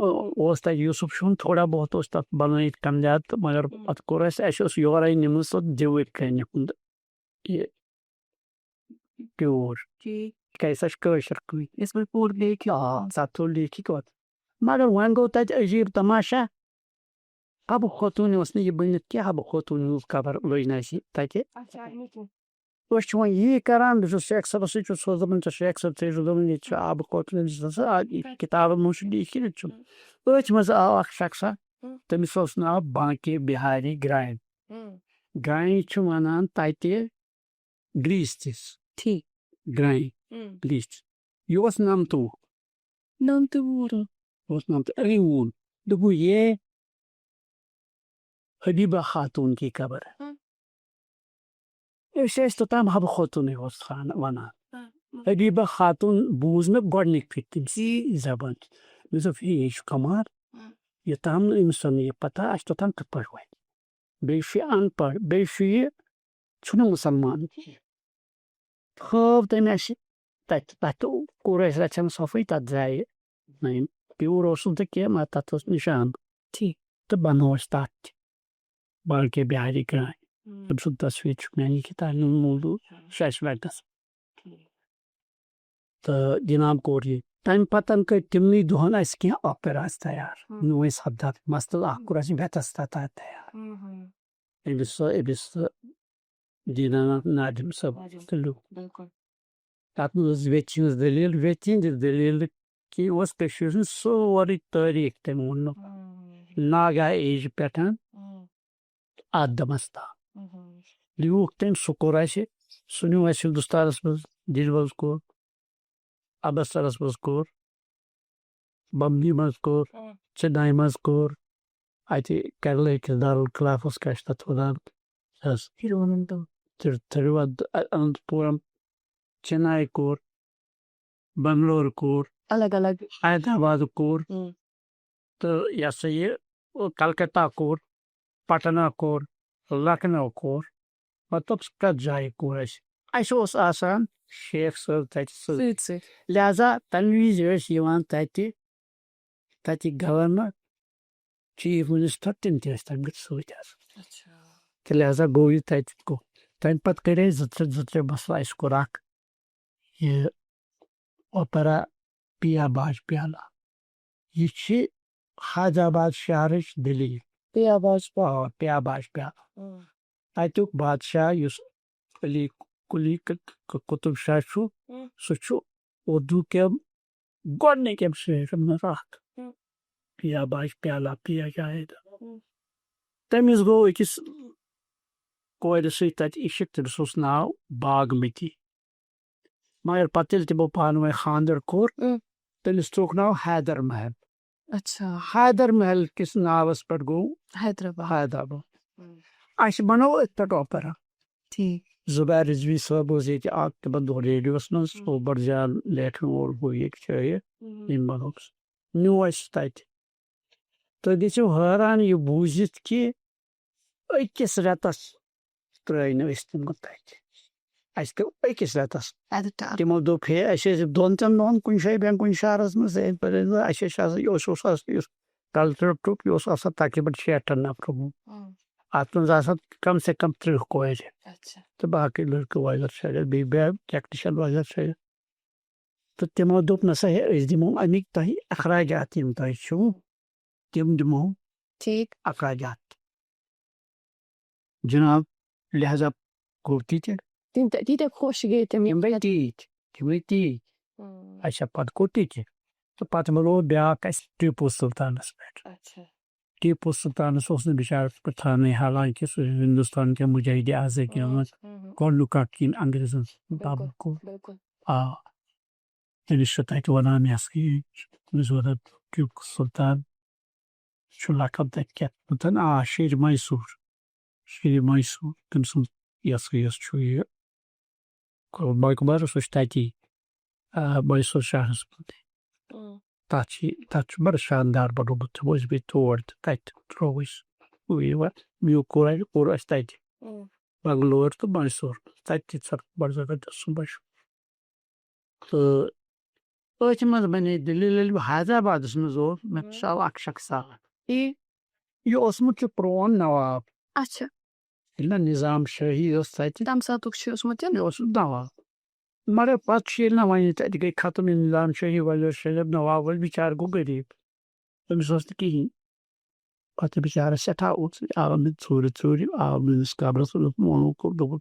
اوس تَتہِ یوٗسف شاہن تھوڑا بہت اوس تَتھ بنٲیِتھ کم زیادٕ تہٕ مگر پتہٕ کوٚر اَسہِ اوس یورے نِمٕژ سۄ دِوٕرۍ کَنہِ ہُنٛد یہِ پیوٗر تِکیٛازِ سۄ چھِ کٲشِر کٕنۍ سۄ تھوٚو لیکھِتھ مگر وۄنۍ گوٚو تَتہِ عجیٖب تماشا حبہٕ خوتوٗن اوس نہٕ یہِ بٔنِتھ کینٛہہ حبہٕ خوتوٗن ہٕنٛز خبر لٔج نہٕ اَسہِ تَتہِ أسۍ چھِ وۄنۍ یی کران بہٕ چھُس شیخ صٲبَس سۭتۍ چھُس سوزان دَپان ژےٚ شیخ صٲب ژےٚ چھُس دَپان ییٚتہِ چھُ آبہٕ قٲطرٕ کِتابَن منٛز چھُ لیٖکھِتھ چھُ أتھۍ منٛز آو اکھ شخصا تٔمِس اوس ناو بانکی بِہاری گرٛاین گرٛاین چھِ وَنان تَتہِ گرٛیٖستِس ٹھیٖک گرٛاین گرٛیٖستِس یہِ اوس نَمتوٗ اوس نَمتوٗ أمی ووٚن دوٚپُن یہ حبیبہ خاتون کی قبر ہے أسۍ ٲسۍ توٚتام حبہٕ خوتوٗنٕے اوس وَنان حبیبہ خاتون بوٗز مےٚ گۄڈنِکۍ پھِرِ تٔمسی زبان مےٚ دوٚپ ہے یہِ چھُ کمال یوٚتام نہٕ أمِس یہِ پتہ اَسہِ توٚتام کِتھ پٲٹھۍ وَنہِ بیٚیہِ چھُ یہِ اَن پڑھ بیٚیہِ چھُ یہِ چھُنہٕ مُسلمان کینٛہہ ہٲو تٔمۍ اَسہِ تَتہِ کوٚر اَسہِ رَژھِ ہٕنٛز صفٲیی تَتھ درٛایہِ پیوٗر اوس نہٕ تہٕ کینٛہہ مگر تَتھ اوس نِشان ٹھیٖک تہٕ بنوو اَسہِ تَتھ تہِ بانکی بِہاری گرٛاین تٔمۍ سُنٛد تصویٖر چھُ میٛانہِ کِتابہِ منٛز موٗجوٗد سُہ چھُ اَسہِ وَتَس تہٕ جِناب کوٚر یہِ تَمہِ پَتہٕ کٔرۍ تِمنٕے دۄہَن اَسہِ کینٛہہ اوپیراز تیار نوے سَپدان مَثلن اَکھ کوٚر اَسہِ وٮ۪تَستا تیار أمِس دیٖناناتھ نادِم صٲب تُلِو تَتھ منٛز ٲس ویٚژِ ہِنٛز دٔلیٖل ویٚژِ ہِنٛدِ دٔلیٖل کینٛہہ اوس کٔشیٖرِ ہُنٛد سورُے تٲریٖخ تٔمۍ ووٚنُکھ ناگا ایجہِ پٮ۪ٹھ اَتھ دَمَس تام لیوٗکھ تٔمۍ سُہ کوٚر اَسہِ سُہ نیوٗ اَسہِ ہِندُستانَس منٛز دِلہِ منٛز کوٚر اَمرتسرَس منٛز کوٚر بمبی منٛز کوٚر چِناے منٛز کوٚر اَتہِ کیرلا کِس دارالخلافَس کیٛاہ چھِ تَتھ وَنان اننت پوٗرم چِناے کوٚر بنگلور کوٚر الگ الگ حیدرآباد کوٚر تہٕ یہِ ہسا یہِ کلکتہ کوٚر پٹنہ کوٚر لکھنؤ کوٚر مطلب پرٛٮ۪تھ جایہِ کوٚر اَسہِ اوس آسان شیخ صٲب تَتہِ سۭتۍ لہذا تَمہِ وِزِ ٲسۍ یِوان تَتِکۍ گورنر چیٖف مِنسٹر تِم تہِ ٲسۍ تَمہِ سۭتۍ آسان تہٕ لہذا گوٚو یہِ تَتہِ گوٚو تَمہِ پَتہٕ کٔرۍ اَسہِ زٕ ترٛےٚ مسلہٕ اَسہِ کوٚر اکھ یہِ اوپرا پِیا باج پیالا یہِ چھِ حیدرآباد شہرٕچ دٔلیٖل پِیا باج پیالا تَتیُک بادشاہ یُس قلی قطب شاہ چھُ سُہ چھُ اردوٗ کٮ۪ن گۄڈنِکٮ۪ن شٲعرَن منٛز اکھ پِیا باج پیالا پِیا جایے تٔمِس گوٚو أکِس کورِ سۭتۍ تَتہِ عشق تٔمِس اوس ناو باغمتی مگر پتہٕ ییٚلہِ تِمو پانہٕ ؤنۍ خانٛدر کوٚر تٔمِس ترٛووُکھ ناو حیدر محل حیدر محل کِس ناوَس پٮ۪ٹھ گوٚو حیدرآباد اَسہِ بنوو أتھۍ پٮ۪ٹھ اوپرا زُبیر رضوی صٲب اوس ییٚتہِ اکھ تِمن دۄہن ریڈیوَس منٛز اوبر جان لیکھن وول ہُہ یہِ شٲعر ییٚمۍ بنووُکھ سُہ نیوٗ اَسہِ تَتہِ تُہۍ گٔژھِو حٲران یہِ بوٗزِتھ کہِ أکِس رٮ۪تس ترٛٲے نہٕ أسۍ تِمن تَتہِ اَسہِ کٔر أکِس رٮ۪تس تِمو دوٚپ ہے أسۍ ٲسۍ دۄن ترٛٮ۪ن دۄہن کُنہِ جایہِ بیٚیہِ کُنہِ شہرس منٛز اَسہِ ٲسۍ آسان یہِ اوس آسان یُس کلچرل ٹرٛپ یہِ اوس آسان تقریٖبن 60 نفرن ہُنٛد اَتھ منٛز آسان کم سے کم 30 کورِ تہٕ باقٕے لٔڑکہٕ وغیرہ شٲید بیٚیہِ ٹیکنِشن وغیرہ شٲید تہٕ تِمو دوٚپ نہ سا ہے أسۍ دِمو اَمِکۍ تۄہہِ اخراجات یِم تۄہہِ چھُو تِم دِمو اخراجات جِناب لہذا گوٚو تیٖتیاہ خۄش گٔے تِم تیٖتۍ اچھا پتہٕ گوٚو تِتہِ تہٕ پتہٕ بنوو بیٛاکھ اَسہِ ٹیٖپوٗ سُلطانس پٮ۪ٹھ ٹیٖپوٗ سُلطانس اوس نہٕ بِچارس پٮ۪ٹھ تھاونٕے حالانکہِ سُہ ہندوستان کٮ۪ن مُجاہدِ اعظم منٛز گۄڈنیُک اکھ ییٚمۍ انگریزن مُقابلہٕ کوٚر تٔمِس چھُ تَتہِ وَنان یہِ ہسا یہِ تٔمِس وَنان ٹیٖپوٗ سُلطان چھُ لقب تَتہِ کیٛاہ شیرِ میسوٗر تٔمۍ سُنٛد یۄس چھُ یہِ مقبر سُہ چھُ تَتی میسوٗر شہرس منٛز تَتھ چھُ بڑٕ شاندار بنوومُت تِمو ٲسۍ بیٚیہِ تور تہٕ تَتہِ ترٛوو أسۍ کوٚر اَسہِ تَتہِ بنگلور تہٕ میسوٗر تَتہِ تہِ بڑٕ زبردست سُہ مشہوٗر تہٕ أتھۍ منٛز بنے دٔلیٖل ییٚلہِ بہٕ حیدرآبادس منٛز اوس مےٚ ژاو اکھ شخصا یہِ اوسمُت چھُ پرٛون نواب ییٚلہِ نہ نظام شٲہی ٲس تَتہِ یہِ اوسمُت نواب مگر پتہٕ چھُ ییٚلہِ نہ وۄنۍ تَتہِ گٔے ختم یہِ نظام شٲہی وغیرہ نواب وٲلۍ بِچارٕ گوٚو غریٖب تٔمِس اوس نہٕ کِہیٖنۍ پتہٕ بِچارس سٮ۪ٹھاہ اوس آو مےٚ ژوٗرِ آو میٲنِس قبرس ووٚنُکھ دوٚپُن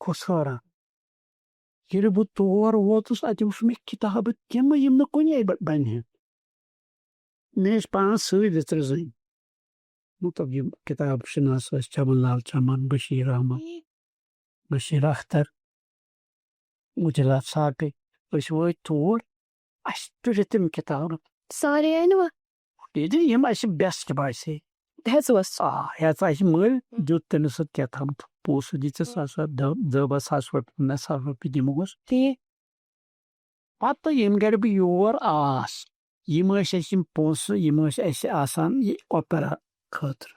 Kusara. Yeri bu doğar otus acımış kitabı kim yimne konya ben. Ne span sığdı trzin. Bu tabii kitap şinası Çamanlal Çaman Bashir Ahmad. Bashir Akhtar. Mujallat Saqi. Işvoy tur. Aştırıtım kitabı. ساري أينوا Dedi yem aşı best baysi. هزوس Ya taşı mıl juttan sat kitabı. Posu dice sasa da basaswa mesafı pidimos. تي Hatta yemger bir yuvar ağız. Yemiş eşim posu, yemiş eşi asan opera katır.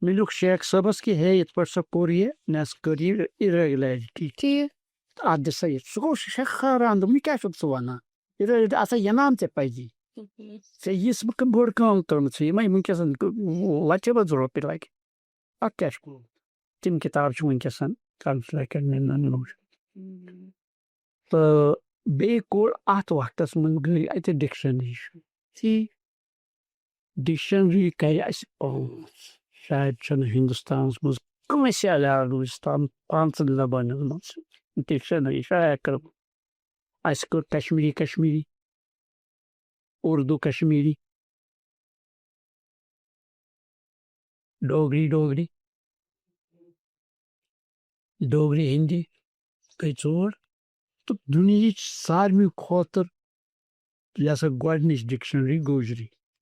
Miluk Sheikh Sabas ki heyet parsa koriye nas kori irregularity. تي Adde sayet. Suko Sheikh kharandı mükashut suwana. İrregularity asa yanam te payji. Se yis bakın borkan turmutsu. Yemay münkesan laçaba zor opilak. Akkaş ku. Tim kitab şu münkesan. Kalflaken nanur. تو بیکور ات وقتس من گئی اتہ dictionary تي dictionary کر شاید چھنہ ہندوستانس مز کٲنٛسہِ علاوٕ ہندوستان 5 زبانن منٛز ڈکشنری شاید کر اسہِ کٔر کشمیری اردو کشمیری ڈوگری ہندی گٔے 4 تو دُنیہِچ ساروی کھۄتہٕ یہِ ہسا گۄڈنِچ ڈکشنری گوجری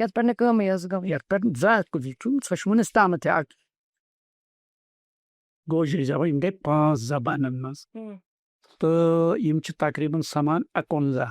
يا تبرنا كم يزقم یتھ پٮ۪ٹھ زیادٕ کُنہِ سۄ چھِ وُنِس تامَتھ تہِ اکھ گوجری زبان یِم گٔے 5 زبانن منٛز تہٕ یِم چھِ تقریٖباً سمان 51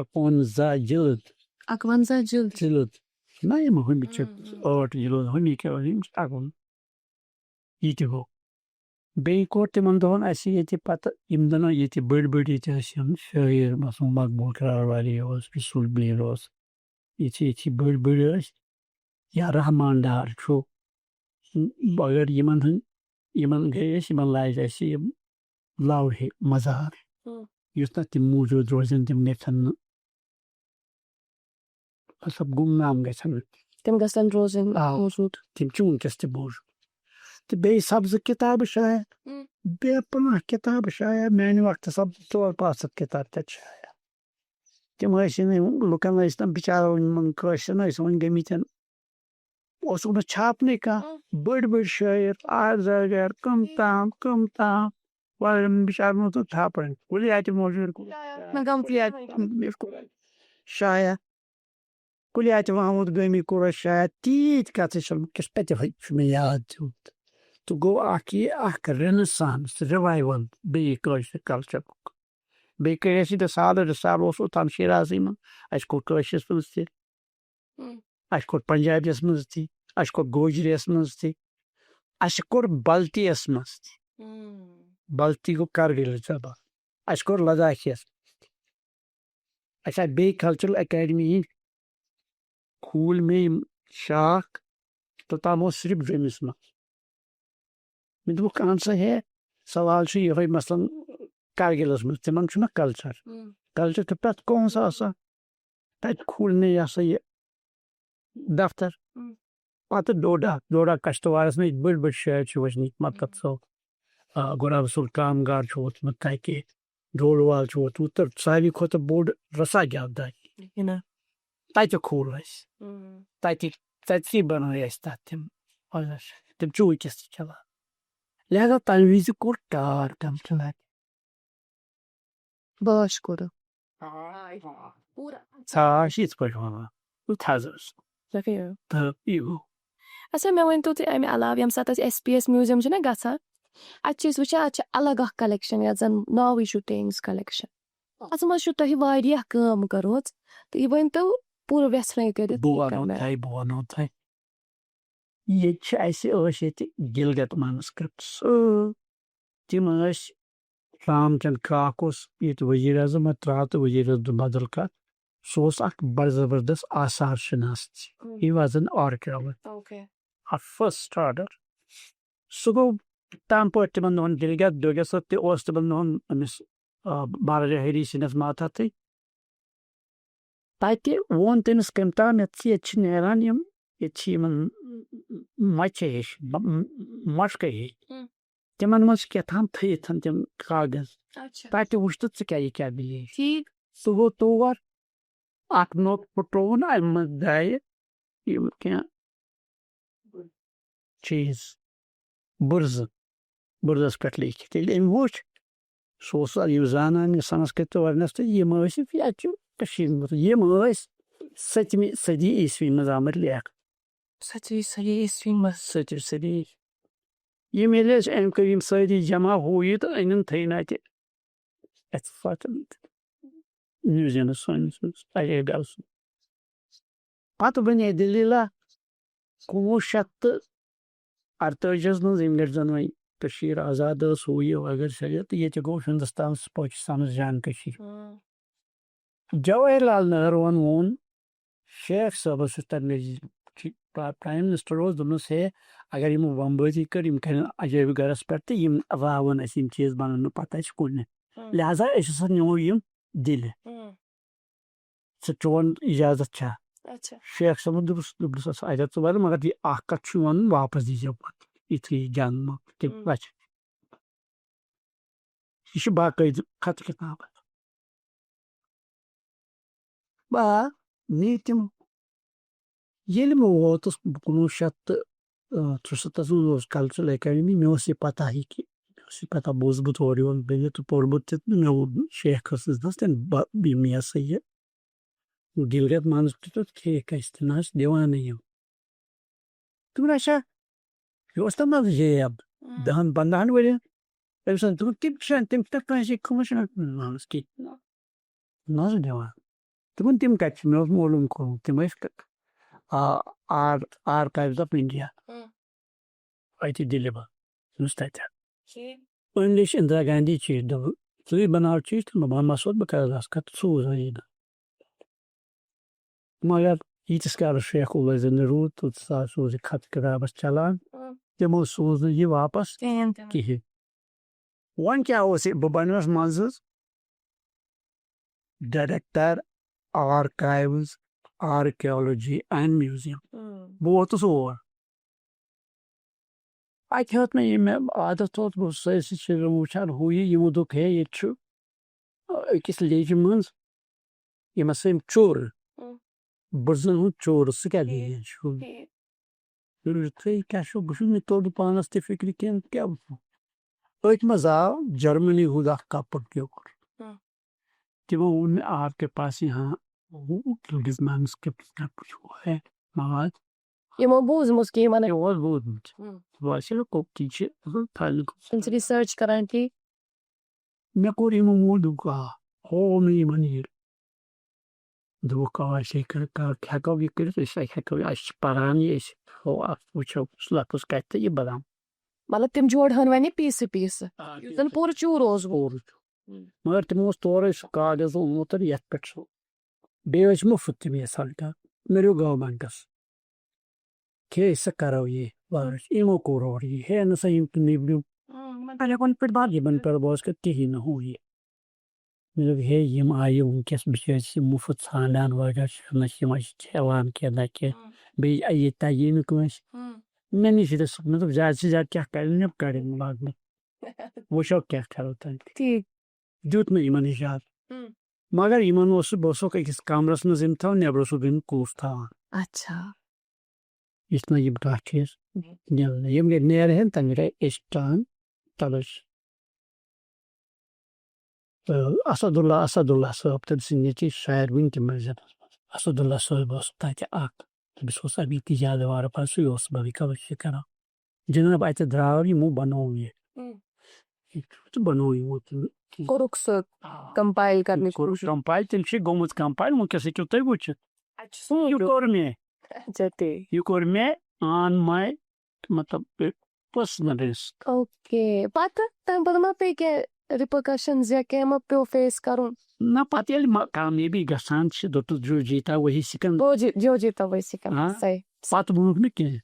51 جلد أكوانزا جلد نہ یِم ہُمہِ چھِ 8 جلد ہُمہِ کیٛاہ یِم چھِ 51 یہِ تہِ گوٚو بیٚیہِ کوٚر تِمن دۄہن اَسہِ ییٚتہِ پتہٕ یِم زن ییٚتہِ بٔڑۍ ییٚتہِ ٲسۍ یِم شٲعر مثلاً مقبوٗل قرار والی اوس رسول میٖر اوس یِتھی بٔڑۍ ٲسۍ یا رحمان ڈار چھُ مگر یِمن گٔے أسۍ یِمن لاجہِ اَسہِ یِم لوہے مزار یُس نہٕ تِم موٗجوٗد روزن تِم گژھن نہٕ مطلب گمنام گژھن نہٕ تم گژھن روزن موجود تِم چھِ وٕنکٮ۪س تہِ موٗجوٗد تہٕ بیٚیہِ سبزٕ کِتابہٕ شاید بیٚیہِ پناہ کِتابہٕ شاید میانہِ وقتہٕ سب 400-500 کِتابہٕ تَتہِ شاید تِم ٲسۍ نہٕ لُکن ٲسۍ نہٕ بِچارو یِمن کٲشرٮ۪ن ٲسۍ وۄنۍ گٔمٕتۍ اوسُکھ نہٕ چھاپنٕے کانٛہہ بٔڑۍ شٲعر آزاگر کم تام بِچارن اوس نہٕ چھاپن کُلیاتہِ موجوٗد شاید کُلیاتہِ محموٗد گٲمی کوٚر اَسہِ شاید تیٖتۍ کَتھٕ چھِ وٕنکٮ۪س کَتہِ چھُ مےٚ یاد تھوٚمُت تہٕ گوٚو اکھ رِنسانس رِوایول بیٚیہِ کٲشرِ کلچرُک بیٚیہِ کٔرۍ اَسہِ رِسال اوس اوٚتام شیرازٕے منٛز اَسہِ کوٚر کٲشرِس منٛز تہِ اَسہِ کوٚر پنجابیَس منٛز تہِ اَسہِ کوٚر گوجریَس منٛز تہِ اَسہِ کوٚر بلتیَس منٛز تہِ بلتی گوٚو کرگِل زبان اَسہِ کوٚر لداخیَس منٛز تہِ اَسہِ آیہِ بیٚیہِ کلچرل اکیڈمی ہِنٛدۍ کھوٗلۍ مےٚ یِم شاخ توٚتام اوس صرف جوٚمِس منٛز مےٚ دوٚپُکھ اہن سا ہے سوال چھُ یِہوے مثلاً کرگِلس منٛز تِمن چھُنہ کلچر چھُ پرٛٮ۪تھ کٲنٛسہِ آسان تتہِ کھوٗل مےٚ یہِ ہسا یہِ دفتر پتہٕ ڈوڈا کشتوارس منٛز بٔڑۍ شٲعر چھِ وٕچھمٕتۍ مدت صٲب غلام رسول کامگار چھُ ووتمُت تتہِ ڈولوال چھُ ووتمُت تہٕ ساروی کھۄتہٕ بوٚڑ رسا جاوداری تتہِ کھوٗل اَسہِ تتی بنٲے اَسہِ تتھ تِم چھِ وٕنکٮ۪س تہِ چلان لہذا تمہِ وِزِ کوٚر کار باش كورو یِتھ پٲٹھۍ ونان تہِ حظ ٲس تہٕ یہِ گوٚو اچھا مےٚ ؤنۍتو تُہۍ اَمہِ علاوٕ ییٚمہِ ساتہٕ أسۍ SPS میوٗزیم چھِنہ گژھان اَتہِ چھِ أسۍ وٕچھان اَتہِ چھِ الگ اکھ کلیکشن یَتھ زن ناوٕے چھُ ٹینگٕس کلیکشن اَتھ منٛز چھُ تۄہہِ واریاہ کٲم کٔرمٕژ تہٕ یہِ ؤنۍتو پوٗرٕ وٮ۪ژھنٲے کٔرِتھ بہٕ وَنو تۄہہِ ییٚتہِ چھِ اَسہِ ٲسۍ ییٚتہِ گِلگت مانسکرپٹس تِم ٲسۍ رام چند کاک اوس ییٚتہِ ؤزیٖر اعظم ترٛاو تہٕ ؤزیٖر اعظم بدل کتھ سُہ اوس اکھ بڑٕ زبردست آثار شناس ہی was an archaeologist of first order سُہ گوٚو تام پٲٹھۍ تِمن دۄہن دِلگت دۄگیسر تہِ اوس تِمن دۄہن أمِس مہاراجا ہری سِنٛدِس ماتحتٕے تَتہِ ووٚن تٔمِس کٔمۍ تام ییٚتہِ چھِ نیران یِم ییٚتہِ چھِ یِمن مَچھِ ہِش مۄشکہٕ ہِش تِمن منٛز چھِ کیٛاہتام تھٲیِتھ تِم کاغذ تَتہِ وٕچھ تہٕ ژٕ کیٛاہ دٔلیٖل سُہ گوٚو تور اکھ نوٚٹ پھٕٹرووُن اَمہِ منٛز درٛایہِ یِم کینٛہہ چیٖز بُرزس پٮ۪ٹھ لیکھِتھ ییٚلہِ أمۍ وُچھ سُہ اوس یہِ زانان یہِ سنسکرت تہِ وۄرنس تہٕ یِم ٲسۍ یَتہِ چھُ کٔشیٖرِ منٛز یِم ٲسۍ 7وِ صٔدی عیٖسوی منٛز آمٕتۍ لیکھ 7وِ صٔدی یِم ییٚلہِ أسۍ أمۍ کٔرۍ یِم سٲری جمع ہُہ یہِ تہٕ أنِن تھٲیِن اَتہِ میوٗزیمس سٲنِس منٛز عجٲیب گھرس منٛز پتہٕ بنے دٔلیٖلا 1948 منٛز ییٚمہِ لٹہِ زن وۄنۍ کٔشیٖر آزاد ٲس ہُہ یہِ وغیرہ شغیرہ تہٕ ییٚتہِ گوٚو ہندوستانس پٲکِستانس جان کٔشی جواہر لال نہروٗہن ووٚن شیخ صٲبس یُس تمہِ وِزِ پرایم منسٹر اوس دوٚپنس ہے اگر یِمو بمبٲزی کٔر یِم کرن عجٲیب گھرس پٮ۪ٹھ تہٕ یِم راوَن اسہِ یِم چیٖز بنن نہٕ پتہٕ اسہِ کُنہِ لہذا أسۍ ہسا نِمو یِم دِلہِ ژٕ چون اِجازت چھا شیخ صٲبن دوٚپنس اگر ژٕ ون مگر یہِ اکھ کتھ چھُ ونُن واپس دیٖزیو پتہٕ یِتھُے یہِ جان تِم بچہِ یہِ چھُ باقٲعدٕ خط کِتاب نی تِم ییٚلہِ بہٕ ووتُس 1963 منٛز اوس کلچرل اکیڈمی مےٚ اوس یہِ پتہ ہی کہِ مےٚ اوس یہِ پتہ بوٗزمُت اورٕ یورٕ بیٚیہِ تہٕ پوٚرمُت تہِ تہٕ مےٚ ووٚن شیخس دِژنس تٔمۍ یِم یہِ ہسا یہِ دِلگت مانسپِٹل ٹھیٖک أسۍ تہِ نہ حظ دِوانٕے یِم دوٚپُن اچھا یہِ اوس نہ منٛزٕ جیب 10-15 ؤرین أمِس دوٚپُن تِم چھِنہٕ کٲنٛسہِ کھٔمٕژ نہ حظ کِہیٖنۍ نہ حظ دِوان دوٚپُن تِم کتہِ چھِ مےٚ اوس معلوٗم کوٚرمُت تِم ٲسۍ آرکایوز آف انڈیا اَتہِ دِلہِ منٛز دوٚپنس تتہِ أمۍ لیٚچھ اندرا گاندھی چیٖٹھ دوٚپُن ژٕے بناو چیٖٹھ تہٕ بہٕ مسود بہٕ کرٕ دستخط سوٗز نہٕ مگر ییٖتِس کالس شیخ اللہ زِنٛدٕ روٗد توٚتس اوس یہِ خط کِتابس چلان تِمو سوٗز نہٕ یہِ واپس کِہیٖنۍ وۄنۍ کیٛاہ اوس یہِ بہٕ بنیوس منٛزٕ ڈایریکٹر آرکایوز آرکیولوجی اینڈ میوٗزیم بہٕ ووتُس اور اَتہِ ہیوٚت مےٚ یہِ مےٚ عادت اوس بہٕ اوسُس سٲرسٕے چیٖزن وٕچھان ہُہ یہِ یِمو دوٚپ ہے ییٚتہِ چھُ أکِس لیجہِ منٛز یِم ہسا یِم چورٕ بُرزن ہُنٛد چورٕ سُہ کیٛاہ دٔلیٖل چھُ کیٛاہ چھُ بہٕ چھُس مےٚ توٚر نہٕ پانس تہِ فِکرِ کینٛہہ کیٛاہ أتھۍ منٛز آو جرمنی ہُنٛد اکھ کپُر کیوکر تِمو ووٚن مےٚ آپ کے پاس یہاں مواد یِمو بوٗزمُت کہِ یِمن مےٚ اوس بوٗزمُت باسیو کوٚپتی چھِ رِسٲرٕچ کران ٹھیٖک مےٚ کوٚر یِمو مول دوٚپُکھ ہوو مےٚ یِمن یہِ دوٚپُکھ أسۍ ہٮ۪کو یہِ کٔرِتھ أسۍ ہٮ۪کو أسۍ چھِ پران یہِ أسۍ وٕچھو لفظ کتہِ تہٕ یہِ بناو مطلب تِم جوڑہن وۄنۍ پیٖسہٕ یُس زن پوٗرٕ چوٗر اوس مگر تِمو اوس تورے سُہ کاغذ اوٚنمُت یتھ پٮ۪ٹھ سُہ بیٚیہِ ٲسۍ مُفت تِم یہِ سلٹا مےٚ ریٚو گورمینٹس کہِ أسۍ سا کرو یہِ یِمو کوٚر اورٕ یہِ ہے نسا یِم تہِ نیبرِم یِمن پٮ۪ٹھ بہٕ اوس کِہیٖنۍ نہٕ ہُہ یہِ مےٚ دوٚپ ہے یِم آیہِ وٕنکیٚس بِچٲرۍ چھِ مُفت ژھانڈان وغیرہ نہ چھِ یِم اَسہِ کھٮ۪وان کینٛہہ نہ کینٛہہ بیٚیہِ ییٚتہِ تگی نہٕ کٲنٛسہِ مےٚ نِش رِسک مےٚ دوٚپ زیادٕ سے زیادٕ کیٛاہ کرن یِم کڑن لاگنہٕ وٕچھو کیٛاہ کرو تَتہِ دیُت مےٚ یِمن اِجازت مگر یِمن اوسُس بہٕ اوسُکھ أکِس کمرس منٛز یِم تھاوان نٮ۪برٕ اوسُکھ یِم کُلُف تھاوان یِتھ نہٕ یِم کانٛہہ چیٖز یِم گٔے نیرٕہن تَمہِ گٔے اِسٹان تلٕچ اسد اللہ صٲب تٔمۍ سٕنٛدۍ نیٚچِو شاید وٕنہِ تہِ میوٗزیمس منٛز اسد اللہ صٲب اوس تتہِ اکھ تٔمِس اوس ابھی تہِ یادوار سُے اوس بہٕ کَوٲشی کران جِناب اَتہِ درٛاو یِمو بنوو یہِ تہٕ بنوو یِمو کوٚرُکھ سُہ کمپایل کرنٕچ کمپایل تیٚلہِ چھُ گوٚمُت کمپایل وٕنکیٚس ہیٚکِو تُہۍ وٕچھِتھ یہِ کوٚر مےٚ آن ماے مطلب پٔرسنل رِسک پتہٕ تَمہِ پتہٕ ما پیٚیہِ کینٛہہ رِپرکشنز یا کینٛہہ ما پیٚو فیس کرُن نہ پتہٕ ییٚلہِ کامیٲبی گژھان چھِ دوٚپُس جو جیٖتا وہی سِکن جو جیٖتا وہی سِکن صحیح پتہٕ ووٚنُکھ نہٕ کینٛہہ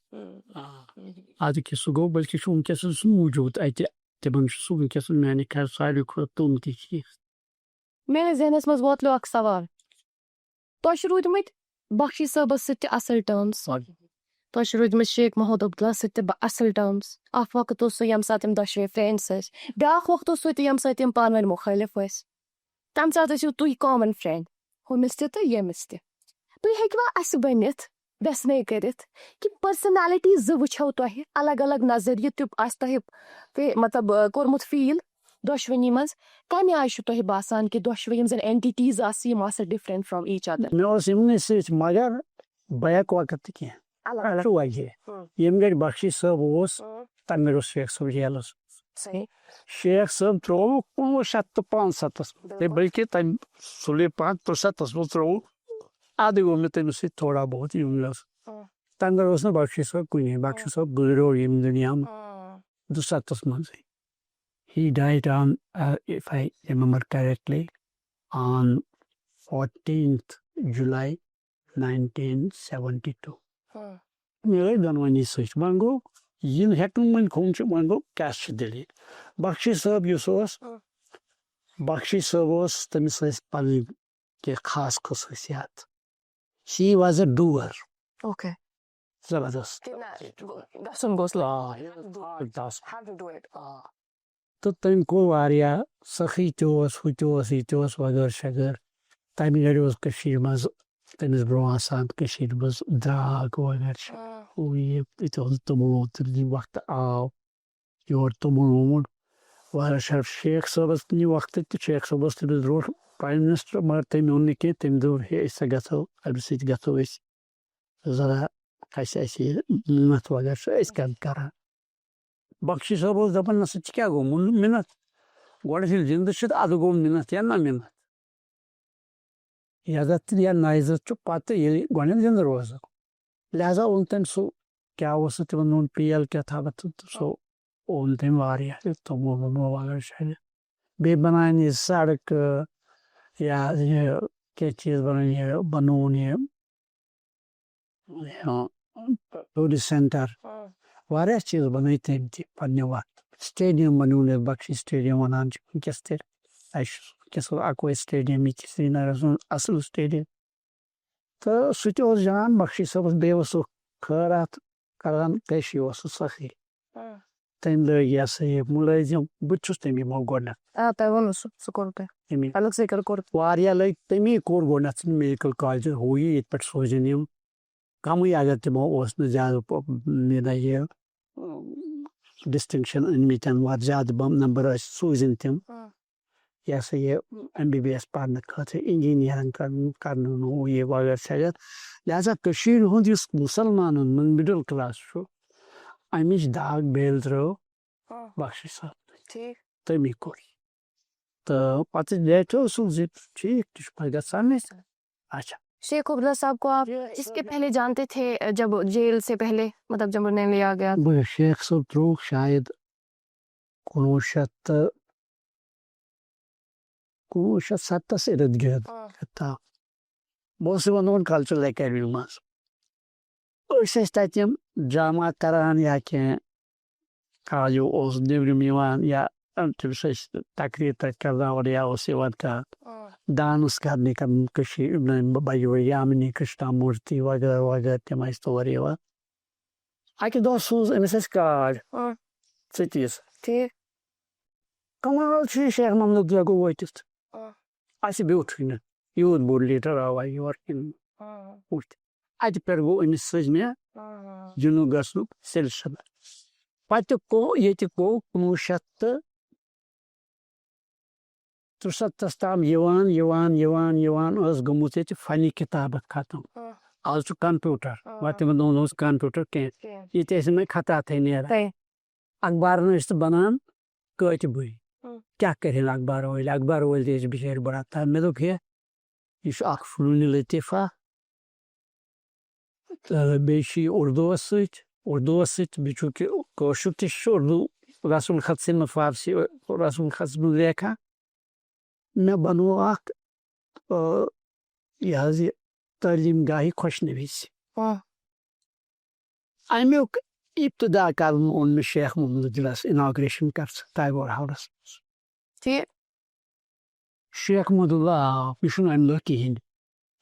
اَدٕ کہِ سُہ گوٚو بٔلکہِ چھُ وٕنکٮ۪س سُہ موٗجوٗد اَتہِ تِمن چھُ سُہ وٕنکٮ۪س میانہِ خیال ساروی کھۄتہٕ قۭمتی چیٖز. میٲنِس ذہنس منٛز ووتلیو اکھ سوال تۄہہِ چھِ روٗدمٕتۍ بخشی صٲبس سۭتۍ تہِ اصٕل ٹٔرمٕز تۄہہِ چھِ روٗدمٕتۍ شیخ محمد عبداللہ سۭتۍ تہِ اصٕل ٹٔرمٕز اکھ وقت اوس سُہ ییٚمہِ ساتہٕ تِم دۄشوے فرینڈٕس ٲسۍ بیٛاکھ وقت اوس سُہ تہِ ییٚمہِ ساتہٕ تِم پانہٕ ؤنۍ مُخٲلِف ٲسۍ تَمہِ ساتہٕ ٲسِو تُہۍ کامن فرینڈ ہُمِس تہِ تہٕ ییٚمِس تہِ تُہۍ ہیٚکوا اَسہِ ؤنِتھ ویسنَے کٔرِتھ کہِ پٔرسنیلٹی زٕ وٕچھو تۄہہِ الگ الگ نظریہِ تہِ آسہِ تۄہہِ مطلب کوٚرمُت فیٖل دۄشوٕنی منٛز کَمہِ آیہِ چھُ تۄہہِ باسان کہِ دۄشوے یِم زن اینٹِٹیٖز آسہٕ یِم آسہٕ ڈِفرنٹ فرام ایٖچ ادر مےٚ اوس یِمنٕے سۭتۍ مگر بہٕ ہٮ۪کہٕ وقت تہِ کینٛہہ چھُ وجہ ییٚمہِ گرِ بخشی صٲب اوس تَمہِ گرِ اوس شیخ صٲب جیلس شیخ صٲب ترٛووُکھ 1975 منٛز بٔلکہِ تَمہِ سُلے 73 منٛز ترٛووُکھ اَدٕ گوٚو مےٚ تٔمِس سۭتۍ تھوڑا بہت یُن اوس تَمہِ گرِ اوس نہٕ بخشی صٲب کُنی بخشی صٲب گُزریو ییٚمہِ دُنیا 72 منٛزٕے. He died on, if I remember correctly, on 14th July 1972. مےٚ گٔے دۄنوٕنی سۭتۍ وۄنۍ گوٚو یہِ ہٮ۪کہٕ نہٕ وۄنۍ کھوٚن چھُ وۄنۍ گوٚو کیٛاہ چھِ دٔلیٖل بخشی صٲب یُس اوس بخشی صٲب اوس تٔمِس ٲسۍ پنٕنۍ کینٛہہ خاص خصوٗصیات. She was a doer. زبردست تہٕ تٔمۍ کوٚر واریاہ سخی تہِ اوس ہُہ تہِ اوس یہِ تہِ اوس وغٲر شغٲر تَمہِ گرِ اوس کٔشیٖرِ منٛز تٔمِس برونٛہہ آسان کٔشیٖرِ منٛز درٛاگ وغٲر ہُہ یہِ ییٚتہِ اوس توٚمُل تہٕ وقتہٕ آو یور توٚمُل ووٚمُل واریاہ شرف شیخ صٲبس نہِ وقتہٕ تہِ شیخ صٲب اوس تٔمِس برونٛٹھ پرایم منسٹر مگر تٔمۍ اوٚن نہٕ کینٛہہ تٔمۍ دوٚپ ہے أسۍ گژھو اَمہِ سۭتۍ گژھو أسۍ ذرا اَسہِ یہِ مِنت وغٲر چھُ أسۍ کَتھ کران بخشی صٲب اوس دپان نہ سا ژٕ کیٛاہ گوٚو مِنت گۄڈٕ ییٚلہِ زِندٕ چھِ اَدٕ گوٚو مِنت یا نہ مِنت عزت یا نہ عزت چھُ پتہٕ ییٚلہِ گۄڈٕنٮ۪تھ زِندٕ روزو لہذا اوٚن تٔمۍ سُہ کیٛاہ اوس سُہ تِمن اوٚن پیل کیٛاہ تھامتھ تہٕ سُہ اوٚن تٔمۍ واریاہ توٚمُل ووٚمُل وغٲر شغٲر بیٚیہِ بناون یہِ سڑکہٕ یا یہِ کینٛہہ چیٖز بنٲوِن یہِ بنووُن یہِ ٹوٗرِسٹ سینٹر واریاہ چیٖز بنٲے تٔمۍ تہِ پننہِ وقتہٕ سٹیڈیم بنووُن یتھ بخشی سٹیڈیم ونان چھِ وٕنکٮ۪س تہِ اَسہِ چھُ وٕنکٮ۪س اکوے سٹیڈیم ییٚتہِ سرینگرس منٛز اصٕل سٹیڈیم تہٕ سُہ تہِ اوس جان بخشی صٲبس بیٚیہِ اوس سُہ خٲرات کران پیشی اوس سُہ سخی تٔمۍ لٲگۍ یہِ ہسا یہِ مُلٲزِم بہٕ تہِ چھُس تٔمی مول گۄڈٕنٮ۪تھ واریاہ لٔگۍ تٔمی کوٚر گۄڈٕنٮ۪تھ میڈِکل کالجہِ ہُہ یہِ ییٚتہِ پٮ۪ٹھ سوزن یِم کمٕے اگر تِمو اوس نہٕ زیادٕ یہِ ڈسٹنکشن أنمٕتۍ زیادٕ نمبر ٲسۍ سوٗزِن تِم یہِ ہسا یہِ MBBS پرنہٕ خٲطرٕ انجیٖنیرنگ کرنہٕ ہُہ یہِ وغٲر شغٲر لہذا کٔشیٖرِ ہُنٛد یُس مُسلمانن منٛز مِڈل کلاس چھُ امِچ داگ بیل ترٲو بخشی صٲب تٔمی کوٚر تہٕ پتہٕ لیٹر اوسُکھ زِ ٹھیٖک تہِ چھُ پتہٕ گژھان اچھا شیخ عبداللہ صاحب کو آپ اس کے پہلے جانتے تھے جب جیل سے پہلے مطلب جب انہیں لیا گیا بہٕ شیخ صٲب ترٛووُکھ شاید 1970 ارد گرد بہٕ اوسُس یِوان دۄہن کلچرل اکیڈمی منٛز أسۍ ٲسۍ تتہِ یِم ڈرامہ کران یا کینٛہہ کالجو اوس نیبرِم یِوان یا تٔمِس ٲسۍ تقریٖر تتہِ کرناوان یا اوس یِوان کانٛہہ ڈانٕس کرنہِ کٔشیٖرِ بجہِ بجہِ یامنی کرشنا مورتی وغٲر وغٲر تِم ٲسۍ تور یِوان اکہِ دۄہ سوٗز أمِس اَسہِ کارڈ ژٕ تہِ یہِ ٹھیٖک کمال چھُ یہِ شیخ محمد عبداللہ گوٚو وٲتِتھ اَسہِ بیوٗٹھٕے نہٕ یوٗت بوٚڑ لیٖڈر آوا یور وٕچھ اَتہِ پٮ۪ٹھ گوٚو أمِس سۭتۍ مےٚ جنوٗب گژھنُک سلسلہٕ پتہٕ ییٚتہِ گوٚو 1973 تام یِوان ٲس گٔمٕژ ییٚتہِ فنہِ کِتابہٕ ختم آز چھُ کمپیوٗٹر مگر تِمن دۄہن اوس کمپیوٗٹر کینٛہہ ییٚتہِ ٲسۍ نہٕ خطاطے نیران اخبارن ٲسۍ تہٕ بنان کٲتِبٕے کیٛاہ کرِہن اخبار وٲلۍ تہِ ٲسۍ بِچٲرۍ بڑان تام مےٚ دوٚپ ہے یہِ چھُ اکھ فنوٗنہِ لطیفہ تہٕ بیٚیہِ چھُ یہِ اردوٗوس سۭتۍ بیٚیہِ چھُ کٲشُر تہِ چھُ اردوٗ رسم الخط سے فارسی رسم الخط منٛز لیکھان مےٚ بنوو اکھ یہِ حظ یہِ تعلیٖم گاہہِ خوش نویٖسی امیُک ابتدا کرن اوٚن مےٚ شیخ محمد دِلس اناگریشن کر ٹیگور ہاوسس منٛز. ٹھیک شیخ محمد اللہ آو یہِ چھُنہٕ امہِ دۄہ کِہینۍ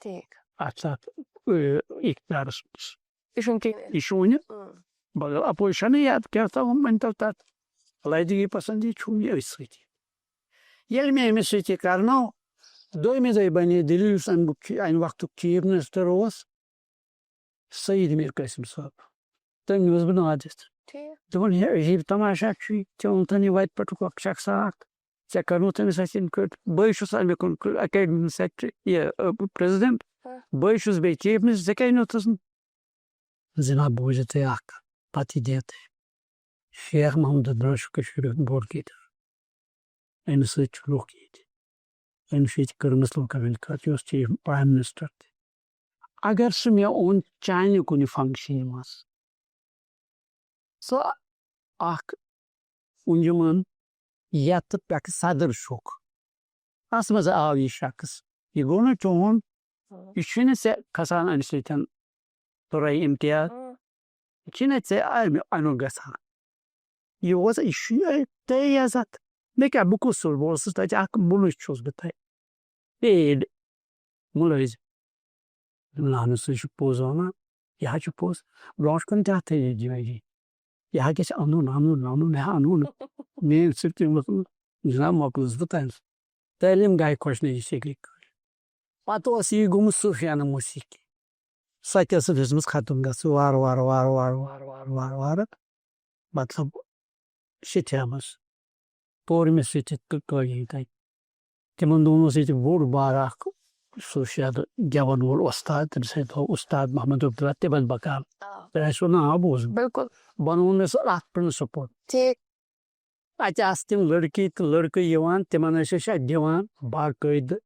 ٹھیک اتھ اختیارس منٛز. یہ چھُنہٕ یہِ چھُ وُنہِ مگر اپوزِشنٕے یا کیٛاہ تام ؤنۍتو تتھ علیحدگی پسندی چھُ یہِ أتھۍ سۭتی. ییٚلہِ مےٚ أمِس سۭتۍ یہِ کرنو دوٚیمہِ دۄہہِ بنے دِلہِ یُس امہِ وقتُک چیف منسٹر اوس سعید میر قاسم صٲب. تٔمۍ نیوٗس بہٕ نادِتھ دوٚپُن ہے عجیٖب تماشا چھُ یہِ ژےٚ اوٚنتھن یہِ وتہِ پٮ۪ٹھ اکھ شخصا اکھ ژےٚ کرنوتھ أمِس اَسہِ یِتھ کٲٹھۍ بٕے چھُس امیُک اکیڈمی سیکرٹری یہِ پریزیڈنٹ بٕے چھُس بیٚیہِ چیف منسٹر ژےٚ کیٛازِ نیوٗتھس نہٕ. جناب بوٗزِو تُہۍ اکھ پتہٕ دِتھ شیخ محمد عبداللہ چھُ کٔشیٖرِ ہُنٛد بوٚڑ لیٖڈر. أمِس سۭتۍ چھُ لُکھ ییٚتہِ أمِس چھُ ییٚتہِ کٔرمٕژ لُکن ہٕنٛدِ خٲطرٕ یہِ اوس چیف پرایم منسٹر تہِ. اگر سُہ مےٚ اوٚن چانہِ کُنہِ فنکشنہِ منٛز سُہ اکھ انجمن یتھ پٮ۪ٹھ صدر چھُکھ اتھ منٛز آو یہِ شخص یہِ گوٚو نہٕ چون یہِ چھُنہٕ ژےٚ کھسان امہِ سۭتۍ تورے امتیاز یہِ چھُنہٕ ژےٚ امیُک گژھان یہِ اوس یہِ چھُ تۄہہِ عزت مےٚ کیٛاہ بہٕ کُس چھُس بہٕ اوسُس تتہِ اکھ مُلٕچ چھُس بہٕ تتہِ پیڈ مُلٲزم. اہن سُہ چھُ پوٚز ونان یہِ حظ چھُ پوٚز برونٛٹھ کُن تہِ اتھ تھٲیزِ جٲری یہِ حظ گژھِ انُن ہے انُن میٲنۍ سۭتۍ جناب مۄکلوس بہٕ تمہِ سۭتۍ تعلیٖم گٔے خۄش نٔیی شکلہِ کٲلۍ. پتہٕ اوس یہِ گوٚمُت سفیانہٕ موسیٖقی سۄ تہِ ٲسٕکھ ہیٚژمٕژ ختم گژھٕنۍ وارٕ وارٕ وارٕ وارٕ وارٕ وارٕ وارٕ وارٕ مطلب شِتھے منٛز توٚر مےٚ سۭتۍ قٲلیٖن تتہِ. تِمن دۄہن اوس ییٚتہِ بوٚڑ بارٕ اکھ سُہ شاید گٮ۪ون وول وۄستاد تٔمِس حظ تھوٚو اُستاد محمد عبداللہ تِبت بکال تۄہہِ آسوٕ ناو بوٗزمُت. بالکل بنووُن مےٚ سُہ اتھ پرنسپل. ٹھیک اتہِ آسہٕ تِم لڑکی تہٕ لڑکہٕ یِوان تِمن ٲسۍ أسۍ اتہِ دِوان باقٲعدٕ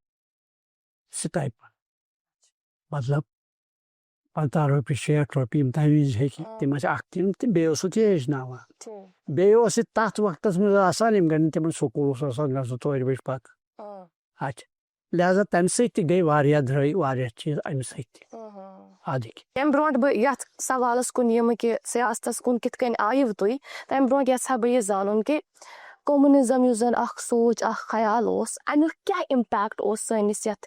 سٹایپنڈ مطلب 50 رۄپیہِ 60 رۄپیہِ یِم تمہِ وِزِ ہیٚکہِ تِم ٲسۍ اکھ دِنۍ تہٕ بیٚیہِ اوسُکھ یہِ ہیٚچھناوان. بیٚیہِ اوس یہِ تتھ وقتس منٛز آسان یِم گٔے نہٕ تِمن سکوٗل اوس آسان گژھُن 4 بجہِ پتہٕ اچھا لہذا تمہِ سۭتۍ تہِ گٔے واریاہ درٛٲے واریاہ چیٖز امہِ سۭتۍ تہِ ادٕکۍ. تمہِ برونٛٹھ بہٕ یتھ سوالس کُن یِمہٕ کہِ سیاستس کُن کِتھ کٔنۍ آیِو تُہۍ تمہِ برونٛٹھ یژھا بہٕ یہِ زانُن کہِ کومنزم یُس زن اکھ سونٛچ اکھ خیال اوس امیُک کیاہ امپیکٹ اوس سٲنِس یتھ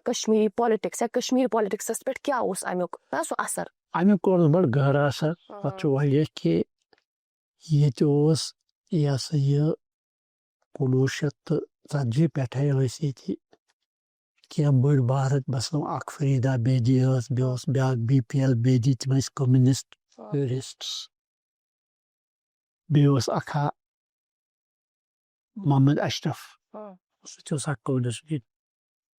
کشمیٖری پالٹکس یا کشمیٖر پالٹکسس پٮ۪ٹھ کیاہ اوس امیُک سُہ اثر. امیُک کوٚرُس بڑٕ گہرٕ اثر پتہٕ چھُ وجہ کہِ ییٚتہِ اوس یہِ ہسا یہِ 1940 پٮ۪ٹھے ٲسۍ ییٚتہِ کینٛہہ بٔڑۍ بارٕ مثلاً اکھ فریدا بیدی ٲس بیٚیہِ اوس بیاکھ BPL بیدی تِم ٲسۍ کمنسٹ ٹیورسٹس بیٚیہِ اوس اکھ محمد اشرف سُہ تہِ اوس اکھ کمنسٹ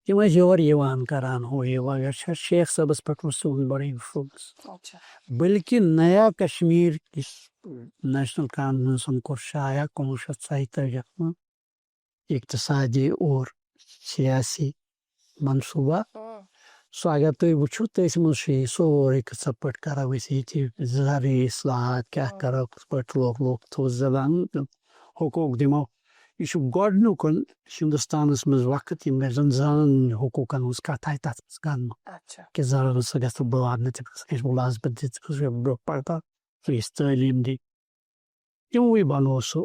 تِم ٲسۍ یور یِوان کران ہُہ یہِ وغیرہ چھا شیخ صٲبس پٮ۪ٹھ اوس تِہُنٛد بڑٕ انفلوئنس بلکہِ نیا کشمیر یُس نیشنل کانفرنسن کوٚر شایع 1947 منٛز اقتصادی اور سیاسی منصوٗبہ سُہ اگر تُہۍ وٕچھِو تٔتھۍ منٛز چھُ یہِ سورُے کِتھ پٲٹھۍ کرو أسۍ ییٚتہِ زرعی اصلاحات کیٛاہ کرو کِتھ پٲٹھۍ لوگ تھوٚو زبان حقوٗق دِمو یہِ چھُ گۄڈنیُک ہندوستانس منٛز وقت یِم زن زنانن ہٕنٛدۍ حقوٗقن ہٕنٛز کتھ آیہِ تتھ منٛز کرنہٕ کہِ زنانن سۄ گژھِ بلاونہٕ تٔمِس گژھِ مُلازمت دِتھ تٔمِس گژھِ برونٛہہ پردٕ سُہ گژھِ تعلیٖم دِنۍ تِموٕے بنوو سُہ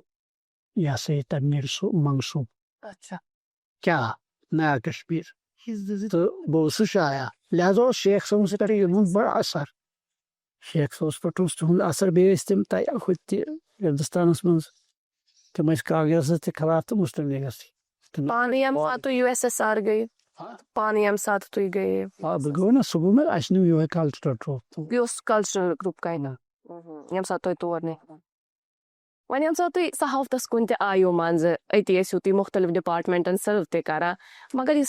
یہِ ہسا یہِ تمہِ نیرِ سُہ منصوٗبہٕ کیٛاہ نیا کشمیٖر تہٕ گوٚو سُہ شایع لہذا اوس شیخ صٲبَس پٮ۪ٹھ یِہُنٛد بڑٕ اثر شیخ صٲبس پٮ۪ٹھ اوس تِہُنٛد اثر بیٚیہِ ٲسۍ تِم ہُہ تہِ ہندوستانس منٛز تِم ٲسۍ کاغذس تہِ خلاف تہٕ مسلم لیٖگس تہِ. پانہٕ ییٚمہِ ساتہٕ تُہۍ USSR گٔیہِ پانہٕ ییٚمہِ ساتہٕ تُہۍ گٔیہِ بہٕ گوٚو نا سُہ گوٚو مےٚ اسہِ نیوٗ یِہوے کلچرل ٹرٛوپ بیٚیہِ اوس کلچرل گرُپ کَنہِ ییٚمہِ ساتہٕ تُہۍ تور نیٖرِو وۄنۍ ییٚمہِ ساتہٕ تُہۍ صحافتس کُن تہِ آیِو منٛزٕ أتی ٲسِو تُہۍ مختلف ڈپارٹمنٹن سٔرو تہِ کران مگر یہِ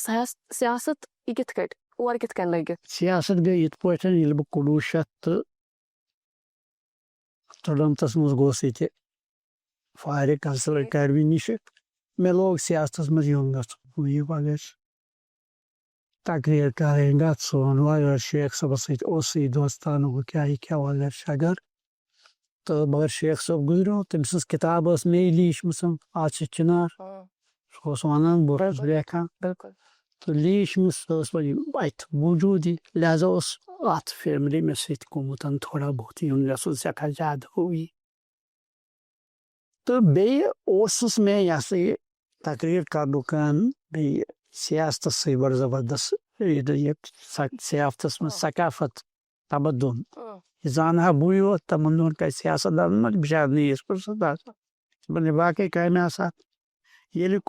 سیاست یہِ کِتھ کٔنۍ اور کِتھ کٔنۍ لٔگِتھ. سیاست گٔے یِتھ پٲٹھۍ ییٚلہِ بہٕ 1993 منٛز گوٚوُس ییٚتہِ فارغ کلچرل اکیڈمی نِشہِ مےٚ لوگ سیاستس منٛز یُن گژھُن ہُہ یہِ وغیرہ تقریٖر کرٕنۍ گژھُن وغیرہ شیخ صٲبس سۭتۍ اوسُے دوستانہٕ ہُہ کیٛاہ یہِ کیٛاہ وغیرہ شغیر تہٕ مگر شیخ صٲب گُزریو تٔمۍ سٕنٛز کِتاب ٲس مےٚ لیٖچھمٕژ آز چھِ چِنار سُہ اوس ونان بہٕ اوسُس لیکھان تو لیش مس ات موجود لہذا اس ات فیملی میں سۭتۍ گوٚمُت تھوڑا بہت یُن گژھُن سٮ۪ٹھاہ زیادٕ ہُہ یہِ تہٕ بیٚیہِ اوسُس مےٚ یہِ ہسا یہِ تقریٖر کرنُک بیٚیہِ سیاستس سۭتۍ بڑٕ زبردست یہِ سیاستس منٛز ثقافت تمدُن یہِ زانہٕ ہا بٕے یوت تمدُن کتہِ سیاست دانن منٛز بِچارٕ نیٖرِتھ فرصت آسان باقٕے کامہِ آسان ییٚلہِ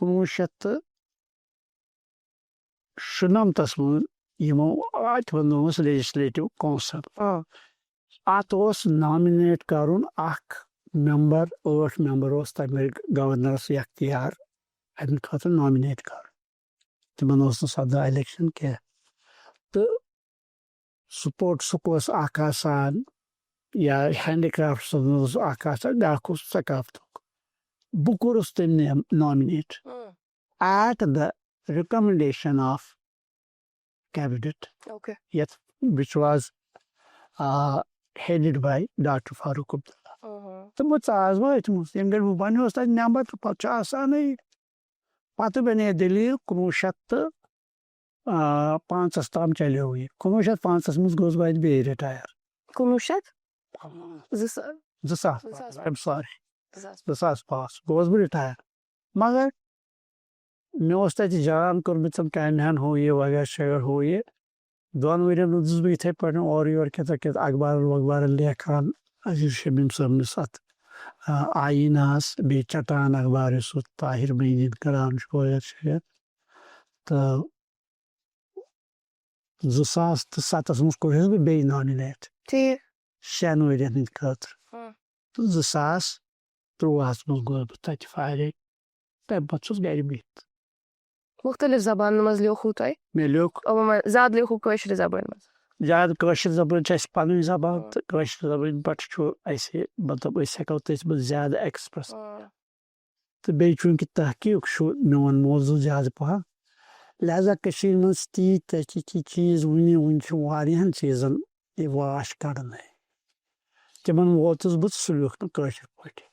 1997 منٛز یِمو اتہِ بنووُس لیجسلیٹِو کونسل اتھ اوس نامنیٹ کرُن اکھ ممبر 8 ممبر اوس تمہِ گورنرس اختیار امہِ خٲطرٕ نامنیٹ کرُن تِمن اوس نہٕ سپدان الیکشن کینٛہہ تہٕ سپورٹسُک اوس اکھ آسان یا ہینڈی کرافٹسن منٛز اوس اکھ آسان بیاکھ اوس ثقافتُک بہٕ کوٚرُس تٔمۍ nominate at the recommendation of cabinet yet which was headed by Dr. Farooq Abdullah تہٕ بہٕ ژاس وٲتمٕژ ییٚمہِ گھڑِ بہٕ بنیوس تتہِ ممبر تہٕ پتہٕ چھُ آسانٕے پتہٕ بنے دٔلیٖل 1905 تام چلیو یہِ 1905 منٛز گوٚوُس بہٕ اتہِ بیٚیہِ رِٹایر 2005 گوٚوُس بہٕ رِٹایر مگر مےٚ اوس تتہِ جان کوٚرمُت کامہِ ہن ہُہ یہِ وغیرہ شغیرہ ہُہ یہِ 2 ؤرین روٗدُس بہٕ یِتھٕے پٲٹھۍ اورٕ یورٕ کینٛژھا اخبارن وخبارن لیکھان عزیز شمیٖم صٲبنِس اتھ آیٖناہس بیٚیہِ چٹان اخبار یُس سُہ طاہر معیٖنٕنۍ کڑان چھُ وغیرہ شغیرہ تہٕ 2007 منٛز کوٚرہس بہٕ بیٚیہِ نامنیٹ 6 ؤرین ہٕنٛدِ خٲطرٕ تہٕ 2013 منٛز گوٚوس بہٕ تتہِ فارغ تمہِ پتہٕ چھُس گرِ بِہِتھ مختلف زبانن منٛز لیوکھوٕ تۄہہِ مےٚ لیوکھ زیادٕ لیوکھوٕ کٲشرِ زبٲنۍ منٛز زیادٕ کٲشِر زبان چھِ اَسہِ پنٕنۍ زبان تہٕ کٲشِر زبٲنۍ پٮ۪ٹھ چھُ اَسہِ مطلب أسۍ ہٮ۪کو تٔتھۍ منٛز زیادٕ ایکسپریس تہٕ بیٚیہِ چوٗنٛکہِ تحقیٖق چھُ میون موضوٗع زیادٕ پہم لہذا کٔشیٖرِ منٛز تیٖتۍ تحقیٖقی چیٖز وُنہِ چھُ واریاہن چیٖزن یہِ واش کڑنَے تِمن ووتُس بہٕ سُہ لیوکھ نہٕ کٲشِر پٲٹھۍ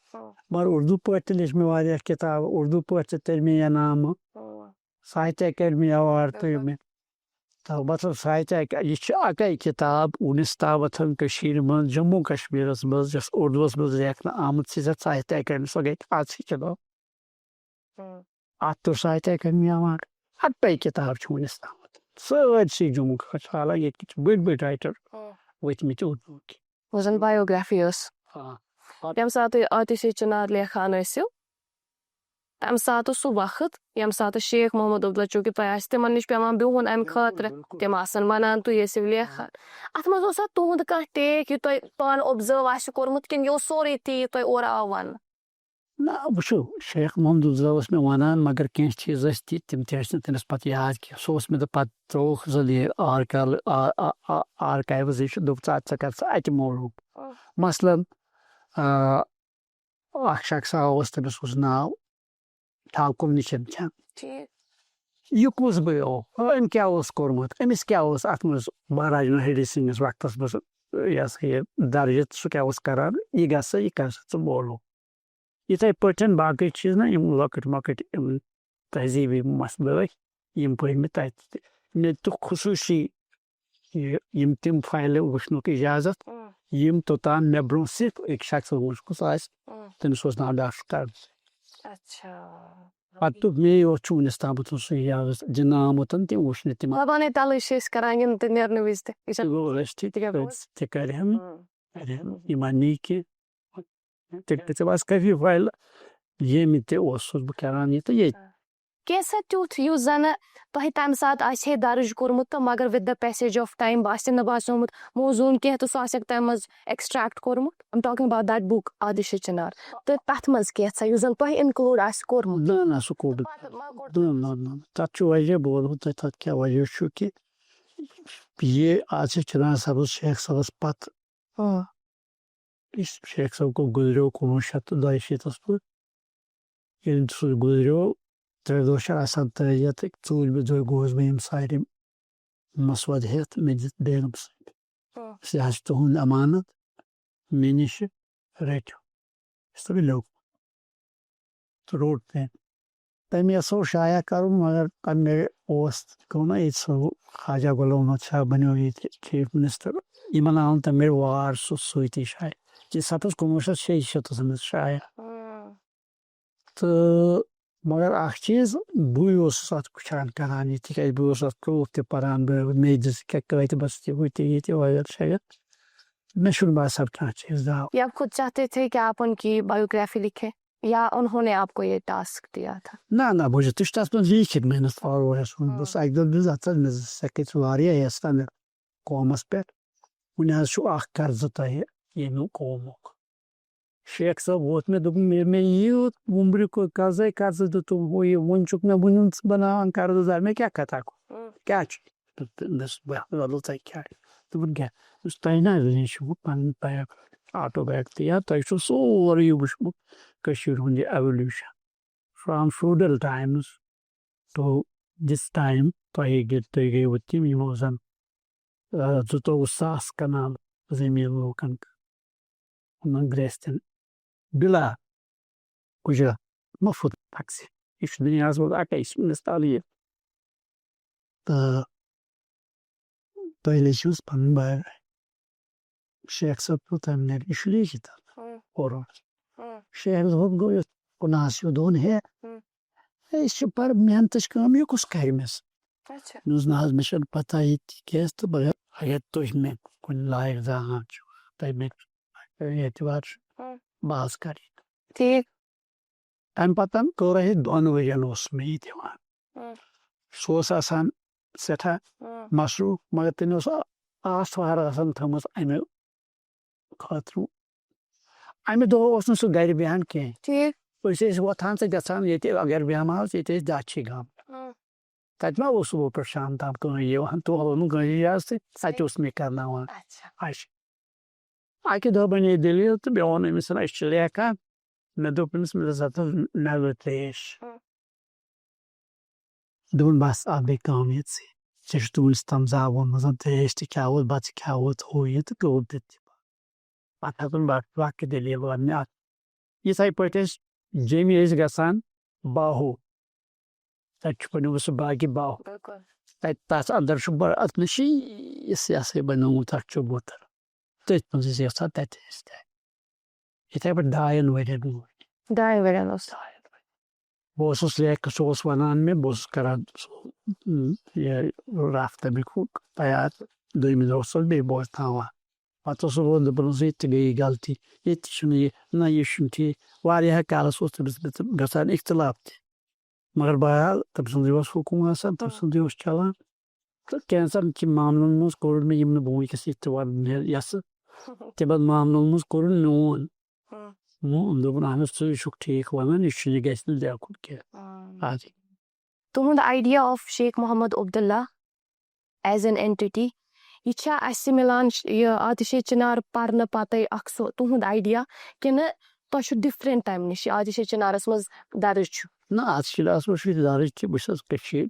مگر اردوٗ پٲٹھۍ تہِ لیچھ مےٚ واریاہ کِتابہٕ اردوٗ پٲٹھۍ تہِ تٔرۍ مےٚ انعامہٕ ساہتیہ اکیڈمی ایوارڈ تٔرۍ مےٚ تہٕ مطلب ساہتیہ یہِ چھِ اکے کِتاب وُنِس تامتھ کٔشیٖرِ منٛز جموں کشمیٖرس منٛز یۄس اردوٗوس منٛز لیکھنہٕ آمٕژ چھِ ساہتیہ اکیڈمی سۄ گٔے آزٕے چلو اتھ تُر ساہتیہ اکیڈمی ایوارڈ اکے کِتاب چھِ وُنِس تامتھ سٲرسٕے جموں کشمیٖر حالانکہِ ییٚتہِ چھِ بٔڑۍ بٔڑۍ رایٹر ؤتھمٕتۍ اردوٗوٕکۍ یۄس زن بایوگرافی ٲس ییٚمہِ ساتہٕ تُہۍ آتِشِ چنار لیکھان ٲسِو تمہِ ساتہٕ اوس سُہ وقت ییٚمہِ ساتہٕ شیخ محمد عبداللہ چوٗنٛکہِ تۄہہِ آسہِ تِمن نِش پیٚوان بِہُن امہِ خٲطرٕ تِم آسن ونان تُہۍ ٲسِو لیکھان اتھ منٛز اوسا تُہُنٛد کانٛہہ ٹیک یہِ تۄہہِ پانہٕ اوبزٲرو آسہِ کوٚرمُت کِنہٕ یہِ اوس سورُے تی یہِ تۄہہِ اورٕ آو وننہٕ نہ وٕچھِو شیخ محمد عبداللہ اوس مےٚ ونان مگر کینٛہہ چیٖز ٲسۍ تِتھۍ تِم تہِ ٲسۍ نہٕ تٔمِس پتہٕ یاد کینٛہہ سُہ اوس مےٚ دوٚپ پتہٕ ترٛووُکھ زِ یہِ آرکایوٕز یہِ چھُ دوٚپ ژٕ کر ژٕ اَتہِ معلوٗم مثلاً اکھ شخصا اوس تٔمِس اوس ناو ٹھاکُر نِشن چند یہِ کُس بٲے أمۍ کیاہ اوس کوٚرمُت أمِس کیاہ اوس اتھ منٛز مہاراج ہری سنگھس وقتس منٛز یہِ ہسا یہِ درجہِ سُہ کیاہ اوس کران یہِ گژھِ یہِ کر سا ژٕ معلوٗم یِتھٕے پٲٹھۍ باقٕے چیٖز نہ یِم لۄکٕٹۍ مۄکٕٹۍ یِم تہذیٖبی مسلہٕ ٲسۍ یِم پٔرۍ مےٚ تتہِ تہِ مےٚ دِتُکھ خصوٗصی یِم تِم فایلہٕ وٕچھنُک اِجازت یِم توٚتام مےٚ برونٛہہ صرف أکۍ شخصن وٕچھمٕژ آسہِ تٔمِس اوس ناو ڈاکٹر کرم پتہٕ دوٚپ مے یوت چھُ وُنِس تامتھ سُہ یاد دِنہٕ آمُت تِم وٕچھنہِ تِم زبانے تلے چھِ أسۍ کران یِم تہِ نیرنہٕ وِزِ تہِ تہِ کرِہم یہِ ما نی کینٛہہ تہِ ژٕ کٔرۍ فایلہٕ ییٚمہِ تہِ اوسُس بہٕ کران یہِ تہٕ ییٚتہِ کینٛژھا تیُتھ یُس زنہٕ تۄہہِ تمہِ ساتہٕ آسہِ ہے درٕج کوٚرمُت تہٕ مگر with the passage of time باسہِ نہٕ باسیومُت موضوٗن کینٛہہ تہٕ سُہ آسٮ۪کھ تمہِ منٛز ایکسٹریکٹ کوٚرمُت آیم ٹاکِنگ اباؤٹ دیٹ بُک آتِشِ چنار تہٕ تتھ منٛز کینٛژھا یُس زن تۄہہِ اِنکلوٗڈ آسہِ کوٚرمُت نہ سُہ کوٚر تتھ چھُ وجہ بہٕ ونہو تۄہہِ تتھ کیاہ وجہ چھُ کہِ یہِ آتِشِ چنار صٲبس شیخ صٲبس پتہٕ شیخ صٲب گُزریو 1962 منٛز ییٚلہِ سُہ گُزریو 3 دۄہ چھِ آسان تعزیت 4مہِ دۄہ گوٚوُس بہٕ یِم سارے مسوَد ہٮ۪تھ مےٚ دِتھ بیگم سۭتۍ یہِ حظ چھُ تُہُنٛد امانت مےٚ نِش رٔٹِو یُس تۄہہِ لیوٚکھمُت تہٕ روٚٹ تٔمۍ تٔمۍ یژھو شایع کَرُن مگر مےٚ اوس گوٚو نا ییٚتہِ سُہ خواجہ غلام محمد شاہ بنیو ییٚتہِ چیٖف مِنِسٹر یِمن آو نہٕ تَمہِ وار سُہ سۭتی شایع یہِ سپٕز 1966 منٛز شایع تہٕ مگر اکھ چیٖز بٕے اوسُس اَتھ وٕچھان کران یہِ تِکیازِ بہٕ اوسُس اَتھ پرٛوٗف تہِ پران بہٕ مےٚ دِژ کٲتِبس تہِ ہُہ تہِ یہِ تہِ وغیرہ شغیرہ مےٚ چھُنہٕ باسان کانٛہہ چیٖز درٛاو. یہ آپ خود چاہتے تھے کہ آپ ان کی بایوگرافی لکھیں یا انہوں نے آپ کو یہ ٹاسک دیا تھا؟ نہ بوٗزِو تہِ چھُ تَتھ منٛز لیٖکھِتھ میٲنِس فاروورَس منٛز بہٕ اوسُس اَکہِ دۄہ دِژ اَتھ مےٚ سۄ کٔرۍ واریاہ احسان قومَس پٮ۪ٹھ وُنہِ حظ چھُ اکھ قرضہٕ تۄہہِ ییٚمیُک قومُک. شیخ صٲب ووت مےٚ دوٚپُن مےٚ یِیو وُمبرِ قرضے قرضہٕ دیُتُم ہُہ یہِ وۄنۍ چھُکھ مےٚ وُنہِ ژٕ بناوان قرضہٕ دار مےٚ کیٛاہ کَتھا کیٛاہ چھُ مےٚ دوٚپُس بہٕ وَلہٕ ژےٚ کیٛاہ دوٚپُن کیٛاہ دوٚپُس تۄہہِ نہ لیٖچھوٕ پَنُن آٹوبیوگرافی یا تۄہہِ چھُو سورُے وٕچھمُت کٔشیٖرِ ہُنٛد یہِ evolution from feudal times two this time تُہۍ گٔیوٕ تِم یِمو زن 22,000 کنال زٔمیٖن لوٗکن یِمن گرٛیستٮ۪ن بِلا اُجرت مُفت تقسیٖم یہِ چھُ دُنیاہس منٛز اَکے مِثال یہِ تہٕ تُہۍ لیٖکھِوُس پنُن بایوگرافی. شیخ صٲب پیوٚو تَمہِ نِش یہِ چھُ لیٖکھِتھ فوروَس. شیخ صٲب گوٚو یُتھ کُناس ہیوٗ دوٚپُن ہے یہِ چھِ پر محنتٕچ کٲم یہِ کُس کرِ مےٚ سۭتۍ مےٚ دوٚپُس نہ حظ مےٚ چھنہٕ پتہ یہِ تِکیٛازِ تہٕ مگر اگر تُہۍ مےٚ کُنہِ لایق زانان چھِو تۄہہِ مےٚ اعتبار چھُ بہٕ حظ کرٕ یہِ. ٹھیک. تمہِ پتہٕ کٔر اَسہِ 2 ؤرین اوس مےٚ یہِ دِوان سُہ اوس آسان سٮ۪ٹھاہ مصروٗف مگر تٔمۍ اوس آتھوار آسان تھٲمٕژ امہِ خٲطرٕ امہِ دۄہ اوس نہٕ سُہ گرِ بیٚہان کینٛہہ أسۍ ٲسۍ وۄتھان تہٕ گژھان ییٚتہِ اگر بیٚہمہٕ ہَس ییٚتہِ ٲسۍ داچھی گام تتہِ ما اوس صُبح پٮ۪ٹھ شام تام کٕہٕنۍ یِوان تہٕ اوٚنُم کٲنٛسہِ اِجازتٕے تتہِ اوس مےٚ کرناوان. اچھا اکہِ دۄہ بنے دٔلیٖل تہٕ مےٚ ووٚن أمِس أسۍ چھِ لیکھان مےٚ دوٚپ أمِس مےٚ دوٚپُس نٮ۪برٕ ترٛیش دوٚپُن بس اَتھ گٔے کٲم یِژٕے ژےٚ چھُتھ وُنیُس تام زانٛہہ ووٚنمُت ترٛیش تہِ کھیٚوُتھ بتہٕ کھیٚوُتھ ہُہ یہِ تہٕ گوٚو تہِ پتہٕ ہیٚژٕن باقٕے دٔلیٖل وننہِ اتھ یِتھٕے پٲٹھۍ أسۍ جیٚمہِ ٲسۍ گژھان باہوٗ تتہِ چھُ بنیومُت سُہ باغِ باہوٗ تتہِ تتھ انٛدر چھُ بڑٕ اتنہٕ شیٖس یہِ ہسا بنومُت اکھ چبوٗتر تٔتھۍ منٛز ٲسۍ یژھان تتہِ ٲسۍ یِتھٕے پٲٹھۍ 2 ؤرین برونٛٹھ 2 ؤرین اوس بہٕ اوسُس لیکھٕ سُہ اوس ونان مےٚ بہٕ اوسُس کران یہِ رف تمیُک تیار دوٚیمہِ دۄہ اوسُس بیٚیہِ بوزناوان پتہٕ اوسُس بہٕ دپان ژےٚ تہِ گٔیی غلطی ییٚتہِ چھُنہٕ یہِ نہ یہِ چھُنہٕ ٹھیٖک واریاہ کالس اوس تٔمِس گژھان اختِلاف تہِ مگر بہرحال تٔمۍ سُنٛدُے اوس حُکُم آسان تٔمۍ سُنٛدُے اوس چلان تہٕ کینٛژن معاملن منٛز کوٚر مےٚ یِم نہٕ بہٕ وُنکیٚس ییٚتہِ ونہٕ یژھٕ تِمن معاملن منٛز کوٚرُن میون دوٚپُن اہن حظ ژٕ چھُکھ ٹھیٖک ونان یہِ چھُنہٕ یہِ گژھِ نہٕ دیکھُن کینٛہہ. تُہُنٛد idea of Sheikh Muhammad Abdullah as an اینٹِٹی یہِ چھا اَسہِ مِلان یہِ آتِشے چِنار پرنہٕ پتے اکھ سُہ تُہُنٛد آیڈیا کِنہٕ تۄہہِ چھُ ڈِفرنٹ تمہِ نِش آتِشے چِنارس منٛز درٕج چھُ؟ نہ اَتھ چِنارس منٛز چھُ درٕج کہِ بہٕ چھُس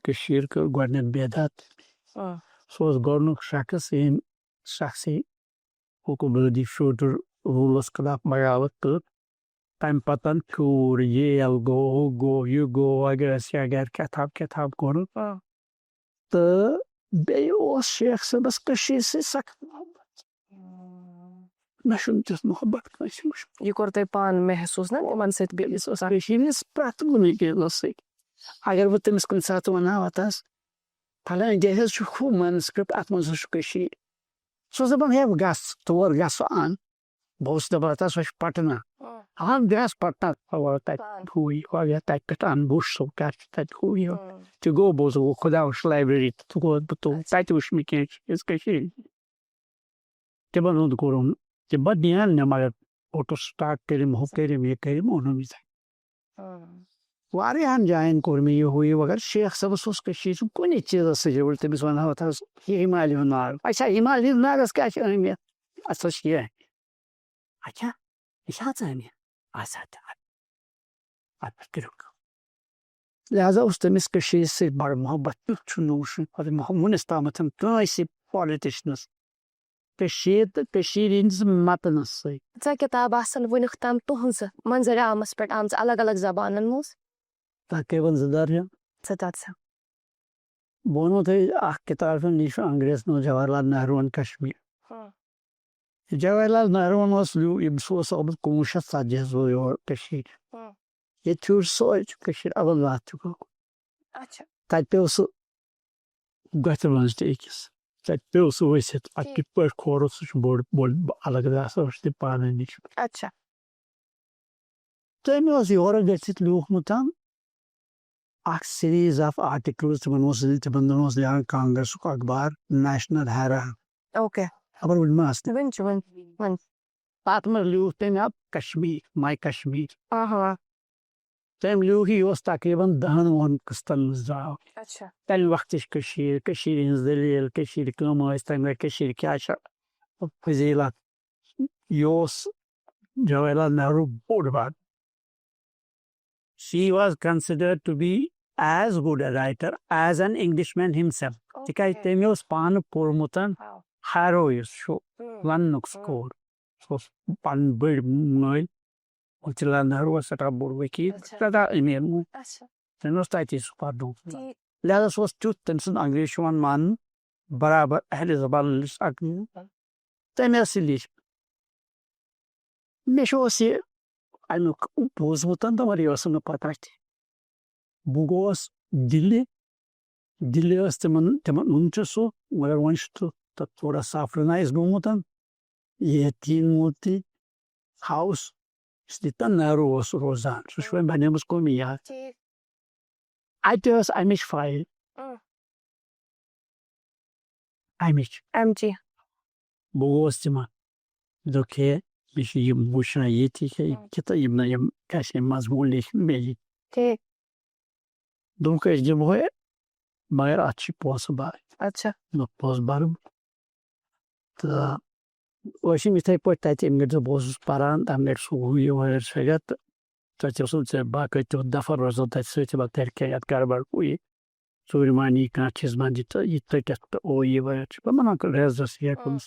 کٔشیٖر کٔر گۄڈٕنیتھ بیداد سُہ اوس گۄڈنیُک شخص ییٚمۍ شخصی حکوٗمتی فیوڈل روٗلس خٕلاف بغاوت کٔر تمہِ پتہٕ پھیوٗر ییل گوٚو ہُہ گوٚو یہِ گوٚو وغیرہ شغیرہ کیٛاہ کوٚرُن تہٕ بیٚیہِ اوس شیخ صٲبس کٔشیٖرِ سۭتۍ سخت محبت مےٚ چھُنہٕ تیُتھ محبت کٲنٛسہِ وٕچھمُت. یہِ کوٚر تۄہہِ پانہٕ محسوٗس نا تِمن سۭتۍ کٔشیٖرِ ہِنٛدِس پرٛٮ۪تھ کُنہِ چیٖزس سۭتۍ اگر بہٕ تٔمِس کُنہِ ساتہٕ ونہٕ ہا وتھ حظ فلٲنۍ جایہِ حظ چھُ ہُہ مینسکرپٹ اتھ منٛز حظ چھُ کٔشیٖر سُہ اوس دپان ہے گژھ تور گژھ ژٕ ان بہٕ اوسُس دپان ہتا سۄ چھِ پٹنہ اہن گژھ پٹنہ تتہِ ہُہ یہِ وغیرہ تتہِ پٮ۪ٹھ ان بہٕ وٕچھٕ سُہ کیٛاہ چھُ تتہِ ہُہ یہِ تہِ گوٚو بہٕ اوسُس گوٚو خۄدا وٕچھِ لایبرٔری تہٕ گوٚوس بہٕ تتہِ وٕچھ مےٚ کینٛہہ چیٖز کٔشیٖرِ تِمن ہُنٛد کوٚرُم تِم دِہن نہٕ مگر فوٹو سٹاٹ کٔرِم ہُہ کٔرِم یہِ کٔرِم اوٚنُم یِتھٕے واریاہن جاین کوٚر مےٚ یہِ ہُہ یہِ مگر شیخ صٲبس اوس کٔشیٖرِ ہُنٛد کُنہِ چیٖزس سۭتۍ ییٚلہِ تٔمِس ونہٕ ہا وتھ حظ یہِ ہمالیہ ہُنٛد ناگ اچھا ہمالیہ ہٕنٛدِس ناگس کیٛاہ چھِ اہمیت اتھ حظ چھِ یہِ اچھا یہِ چھا ژٕ اہمیت اچھا اتھ پٮ۪ٹھ کٔرِو کٲم لہذا اوس تٔمِس کٔشیٖرِ سۭتۍ بڑٕ محبت تیُتھ چھُنہٕ مےٚ وٕچھمُت وُنِس تامتھ کٲنٛسہِ پالٹِشنس کٔشیٖر تہٕ کٔشیٖرِ ہِنٛدِس متنس سۭتۍ. کِتاب آسن وُنیُک تام تُہنٛزٕ منظر عامس پٮ۪ٹھ آمژٕ الگ الگ زبانن منٛز تقریباً 2 درجن Satsa. بہٕ وَنو تۄہہِ اکھ کِتاب چھِ یہِ چھُ انگریز ناو جواہر لال نہروٗون کشمیٖر جواہر لال نہروٗون اوس سُہ اوس آمُت 1970 ہَس منٛز یور کٔشیٖرِ ییٚتہِ چھُ سورُے چھُ کٔشیٖر عبداللہ تہِ گوٚو Acha. تَتہِ پیوٚو سُہ گۄتھِ منٛز تہِ أکِس تَتہِ پیوٚو سُہ ؤسِتھ پَتہٕ کِتھ پٲٹھۍ کھورُکھ سُہ چھُ بوٚڑ الگ راسا اوس تٔمۍ پانَے نِش Acha. تٔمۍ اوس یورٕ گٔژھِتھ لیوٗکھمُت اکھ سیٖریٖز آف آرٹِکلٕز تِمن اوس لیکھان کانگریسُک اخبار نیشنل ہیرالڈ Okay. خبر وٕنہِ آسہِ When. تَتھ منٛز لیوٗکھ تٔمۍ کشمیٖر ماے کشمیٖر Uh-huh. تٔمۍ لیوٗکھ یہِ اوس تقریٖباً 10 قٕسطن منٛز درٛاو Acha. تَمہِ وقتٕچ کٔشیٖرِ ہِنٛز دٔلیٖل کٔشیٖرِ کٕم ٲسۍ تَمہِ گٔے کٔشیٖرِ کیٛاہ چھِ فضیٖلت یہِ اوس جواہر لال نہروٗ بوٚڑ بار She was considered to be as good a writer as an Englishman himself. تِکیٛازِ تٔمۍ اوس پانہٕ پوٚرمُت ہیرو یُس چھُ لنڈنُک سکوٗل سُہ اوس پنٕنۍ بٔڑۍ مٲلۍ موتی لال نہروٗ اوس سٮ۪ٹھاہ بوٚڑ ؤکیٖل سٮ۪ٹھاہ أمیٖر مٲلۍ Acha. تٔمۍ اوس تَتی سُہ پرنومُت لہذا سُہ اوس تیُتھ تٔمۍ سُنٛد انگریٖزی چھُ یِوان ماننہٕ برابر اہلِ زبان اکھ تٔمۍ ٲس یہِ لیٖچھمٕژ مےٚ چھُ اوس یہِ امیُک بوٗزمُت تہٕ مگر یہِ ٲسٕم نہٕ پتہ تہِ بہٕ گوس دِلہِ ٲس تِمن اوٚن چھُ سُہ مگر وۄنۍ چھُ تَتھ تھوڑا سافٹنایز گوٚمُت یتیٖم موتی ہاوُس یُس ییٚتٮ۪ن نہروٗ اوس روزان سُہ چھُ وۄنۍ بنیٚمٕژ قومی یاد اَتہِ ٲس امِچ فایل امِچ MG. بہٕ گوس تِمن مےٚ دوٚپُکھ ہے مےٚ چھِ یِم وٕچھان ییٚتہِ کِتھٕ یِم نہٕ یِم کیٛاہ چھِ یِم مضموٗن لیکھِنۍ بیٚیہِ Okay. دوٚپُکھ أسۍ دِمہوے مگر اَتھ چھِ پونٛسہٕ بَرٕنۍ Acha. دوٚپ پونٛسہٕ بَرُن تہٕ ٲسِم یِتھَے پٲٹھۍ تَتہِ اَمہِ گٔڑۍ بہٕ اوسُس پَران تَمہِ گٔڑۍ سُہ ہُہ یہِ وغیرہ شغیرہ تہٕ تَتہِ اوسُم ژےٚ باقٕے تیُتھ دَفر روزان تَتہِ سۭتۍ پَتہٕ کَرِ کیٚنٛہہ یَتھ گڑبڑ ہُہ یہِ ژوٗرِمان یی کانٛہہ چیٖز بنٛدی تہٕ یہِ ژٔٹِتھ تہٕ او یہِ وغیرہ چھِ پَتہٕ وَنان ریزَس یا کُنہِ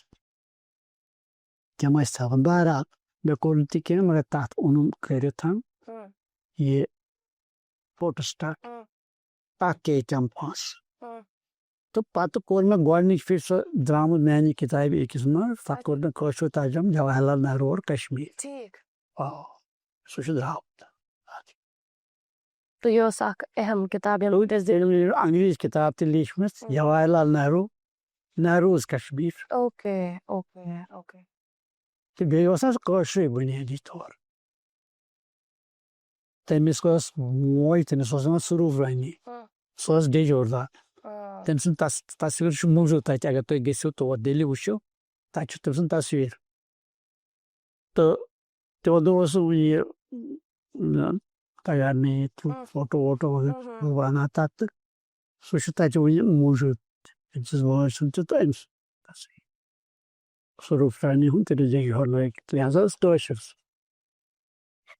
تِم ٲسۍ تھاوان بہرحال مےٚ کوٚر نہٕ تہِ کیٚنٛہہ مگر تَتھ اوٚنُم کٔرِتھ یہِ فوٹوسٹاٹ اکھ KTM 5 تہٕ پَتہٕ کوٚر مےٚ گۄڈنِچ پھِرِ سۄ درٛامُت میٛانہِ کِتابہِ أکِس منٛز تَتھ کوٚر مےٚ کٲشُر ترجُمہٕ جواہر لال نہروٗ اور کشمیٖر سُہ چھُ درٛامُت تو یہ اوس اکھ اہم کتاب انگریٖزی کِتاب تہِ لیٖچھمٕژ جواہر لال نہروٗز کشمیٖر اوکے تہٕ بیٚیہِ اوس اَسہِ کٲشرُے بُنیٲدی طور تٔمِس ٲس موج تٔمِس اوس ناو سروٗف رانی سۄ ٲس ڈیجوردار تٔمۍ سُنٛد تصویٖر چھُ موٗجوٗد تَتہِ اگر تُہۍ گٔژھِو تور دِلہِ وٕچھِو تَتہِ چھُ تٔمۍ سُنٛد تصویٖر تہٕ تِمو دوٚپ سُہ یہِ تیار نہیں فوٹو ووٹو بہٕ اَنہٕ تَتھ تہٕ سُہ چھُ تَتہِ وٕنہِ موٗجوٗد أمۍ سٕنٛز موج سُنٛد تہِ تہٕ أمۍ سُنٛد تصویٖر سروٗف رانی ہُنٛد تٔمِس ڈیجوردار لہذا ٲس کٲشِر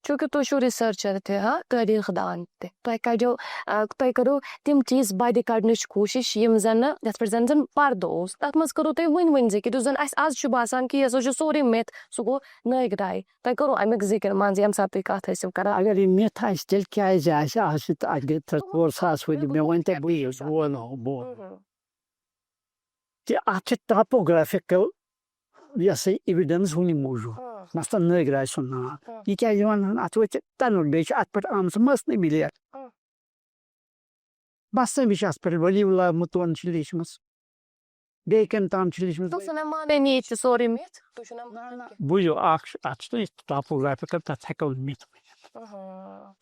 چوٗنٛکہِ تُہۍ چھِو رِسٲرچر تہِ تٲریٖخ دان تہِ تۄہہِ کٔرِو تِم چیٖز بَدِ کَڑنٕچ کوٗشِش یِم زَن نہٕ یَتھ پٮ۪ٹھ زَن پردٕ اوس تَتھ منٛز کٔرِو تُہۍ ؤنۍ ذِکِر یُس زَن اَسہِ آز چھُ باسان کہِ یہِ ہسا چھُ سورُے مِتھ سُہ گوٚو نٲیِک راے تۄہہِ کٔرو اَمیُک ذِکِر مان ژٕ ییٚمہِ ساتہٕ تُہۍ کَتھ ٲسِو کران اگر یہِ مِتھ آسہِ تیٚلہِ کیٛازِ آسہِ آز چھِ اَتھ گٔے 4,000 ؤری مےٚ ووٚن تۄہہِ بہٕ وَنہو کہِ اَتھ چھِ ٹاپوگرافِکَل یہِ ہسا یہِ اِوِڈَنٕس وٕنہِ موٗجوٗد مثلاً نٲیِک راے سُنٛد ناو یہِ کیٛازِ یِوان اَتھ چھِ وٕچھِ تَمیُک بیٚیہِ چھِ اَتھ پٮ۪ٹھ آمژٕ مَثنوی لیکھ مَثنوی چھِ اَتھ پٮ۪ٹھ ؤلی اللہ مُتوَن چھِ لیٖچھمٕژ بیٚیہِ کٔمۍ تام چھِ لیٖچھمٕژ بوٗزِو اکھ چھُ اَتھ چھُ ٹاپوگرافِکَل تَتھ ہٮ۪کو مِتھ ؤنِتھ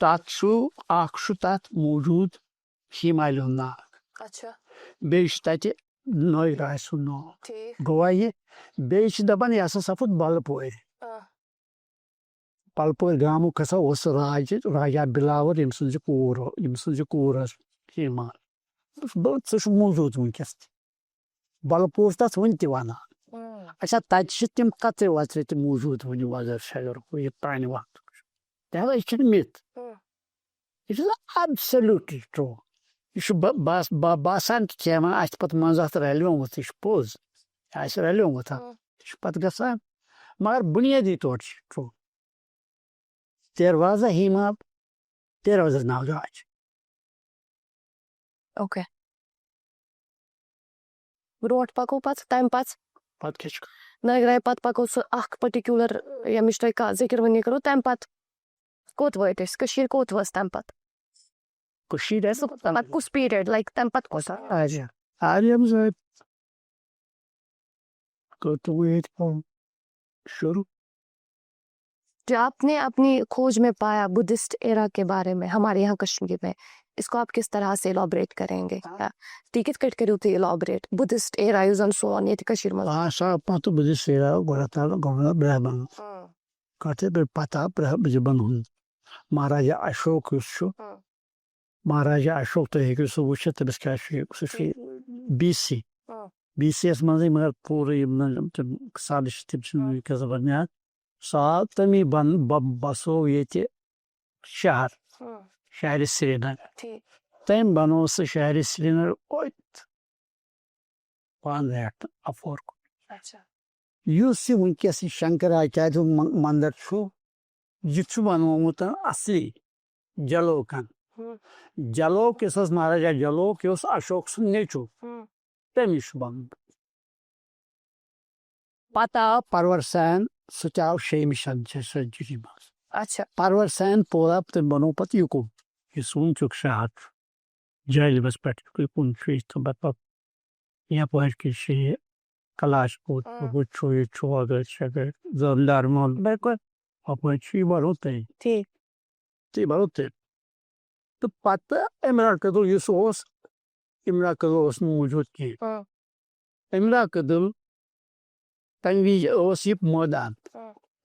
تَتھ چھُ اکھ چھُ تَتھ موٗجوٗد ہِمالیہ ہُنٛد ناگ بیٚیہِ چھُ تَتہِ نٲیِک راے سُنٛد ناو گوٚوا یہِ بیٚیہِ چھِ دَپان یہِ ہسا سَپُد بَلہٕ پورِ گامُک ہسا اوس راجا بِلاوَر ییٚمہِ سٕنٛز یہِ کوٗر ٲس ہِمان سُہ چھُ موٗجوٗد وٕنکیٚس تہِ بَلہٕ پوٗر چھِ تَتھ وٕنہِ تہِ وَنان اچھا تَتہِ چھِ تِم کَترِ وَترِ تہِ موٗجوٗد وٕنہِ وغٲر شغٲر یہِ پرٛانہِ وقتُک لہذا یہِ چھُنہٕ مِتھ یہِ چھُ ایبسلیوٗٹلی ٹرٛوٗ یہِ چھُ باسان تہِ کینٛہہ اَسہِ پَتہٕ منٛزٕ اَتھ رَلیومُت یہِ چھُ پوٚز یہِ آسہِ رَلیومُت اَتھ یہِ چھُ پَتہٕ گژھان مگر بُنیٲدی طور چھُ ٹرٛوٗ دروازہ ہِماب دروازہ ناگاج اوکے برونٛٹھ پکو پتہٕ تمہِ پتہٕ پتہٕ کیٛاہ چھُ نٲگراے پتہٕ پکو سُہ اکھ پٔرٹِکیوٗلر ییٚمِچ تۄہہِ کانٛہہ ذِکر ؤنی کرو تمہِ پتہٕ کوٚت وٲتۍ أسۍ کٔشیٖر کوٚت وٲژ تمہِ پتہٕ کٔشیٖر آسہِ پتہٕ کُس پیٖریڈ لایک تمہِ پتہٕ کُس آریم زٲدۍ کوٚر تِمو ییٚتہِ شروع جو آپ نے اپنی کھوج میں پایا بدھسٹ ایرا کے بارے میں ہمارے یہاں کشمیر میں اس کو آپ کس طرح سے الابریٹ کریں گے تی کِتھ کٔٹھۍ کٔرِو تُہۍ الابریٹ بدھسٹ ایرا یُس زن سون ییٚتہِ کٔشیٖرِ منٛز سا پتہٕ بدھسٹ ایرا گۄڈٕ برہمن کتھ پتہ برہمن ہُنٛد مہاراجا اشوک یُس چھُ مہاراجا اشوک تُہۍ ہیٚکِو سُہ وٕچھِتھ تٔمِس کیٛاہ چھُ سُہ چھُ بی سی یس منٛزٕے مگر پوٗرٕ یِم تِم سالہٕ چھِ تِم چھِنہٕ وٕنکٮ۪س بنیاد سُہ آو تمی بسو ییٚتہِ شہر شہرِ سرینگر تٔمۍ بنوو سُہ شہرِ سرینگر پانہٕ اپور یُس یہِ وٕنکٮ۪س یہِ شنکراچاریہ منٛدر چھُ یہِ چھُ بنومُت اصلی جلوکن جلوک یُس اوس مہاراجا جلوک یہِ اوس اشوک سُنٛد نیٚچوٗ تٔمِس چھُ بنومُت پتہٕ آو پرور سین سُہ تہِ آو 6ہمہِ سنچری منٛز اچھا پرور سین پورا تٔمۍ بنوو پتہٕ یُکُن یُس وٕنکیُک شہر چھُ جہلمس پٮ۪ٹھ یُکُن چھُ پتہٕ یپٲرۍ کِنۍ چھُ یہِ کلاش پوٗر چھُ ییٚتہِ چھُ وغٲرٕ شغٲرٕ زٲمدار محل بِلکُل ہپٲرۍ چھُ یہِ بنوو تٔمۍ ٹھیٖک تہِ بنوو تٔمۍ تہٕ پتہٕ امرا کدل یُس اوس امرا کدل اوس نہٕ موٗجوٗد کینٛہہ امرا کدل تمہِ وِزِ اوس یہِ مٲدان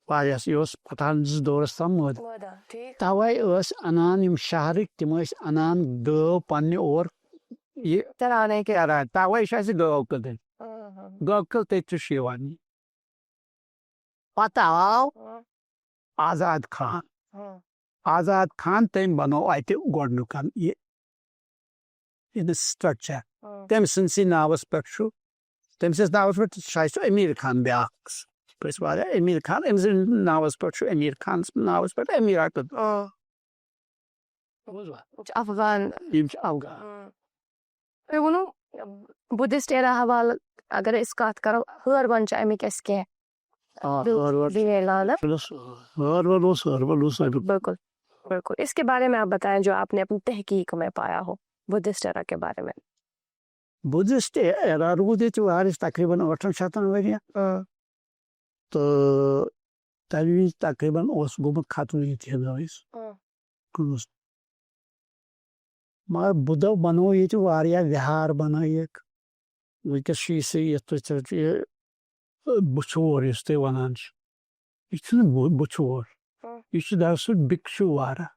واریاہس یہِ اوس پٹھانس دورس تام مٲدان توے ٲسۍ انان یِم شہرٕکۍ تِم ٲسۍ انان گٲو پننہِ اور یہِ کران توے چھِ اسہِ گٲو کدل گٲو کدل تٔتۍ تہِ چھُ یِوان یہِ پتہٕ آو آزاد خان آزاد خان تٔمۍ بنوو اتہِ گۄڈنیُک یہِ سٹرکچر تٔمۍ سٕنٛدسٕے ناوس پٮ۪ٹھ چھُ تٔمۍ سٕنٛدِس ناوس پٮ۪ٹھ چھُ اسہِ امیر خان بیاکھ أسۍ واریاہ امیر خان أمۍ سٕنٛدِس ناوس پٮ۪ٹھ چھُ امیر خان سٕنٛدِس ناوس پٮ۪ٹھ امیرا کدل افغان یِم چھِ افغان تُہۍ ووٚنوُ بدھسٹ ایرا حوالہٕ اگر أسۍ کتھ کرو ہٲروَن چھِ امیِکۍ اَسہِ کینٛہہ بالکل بالکل اس کے بارے میں آپ بتائیں جو آپ نے اپنی تحقیق میں پایا ہو بدھسٹ ایرا کے بارے میں بدھسٹ ایرا روٗد ییٚتہِ واریاہ تقریٖبن 800 ؤرۍ تہٕ تمہِ وِزِ تقریٖبن اوس گوٚمُت ختمٕے ییٚتہِ ہِنٛدوٲیِس مگر بُدھو بنوو ییٚتہِ واریاہ وِہار بنٲیِکھ وٕنکٮ۪س چھُ یہِ یتھ یہِ بُچھوور یُس تُہۍ ونان چھِ یہِ چھُنہٕ بُچھوور یہِ چھُ دراصل بِکشووارا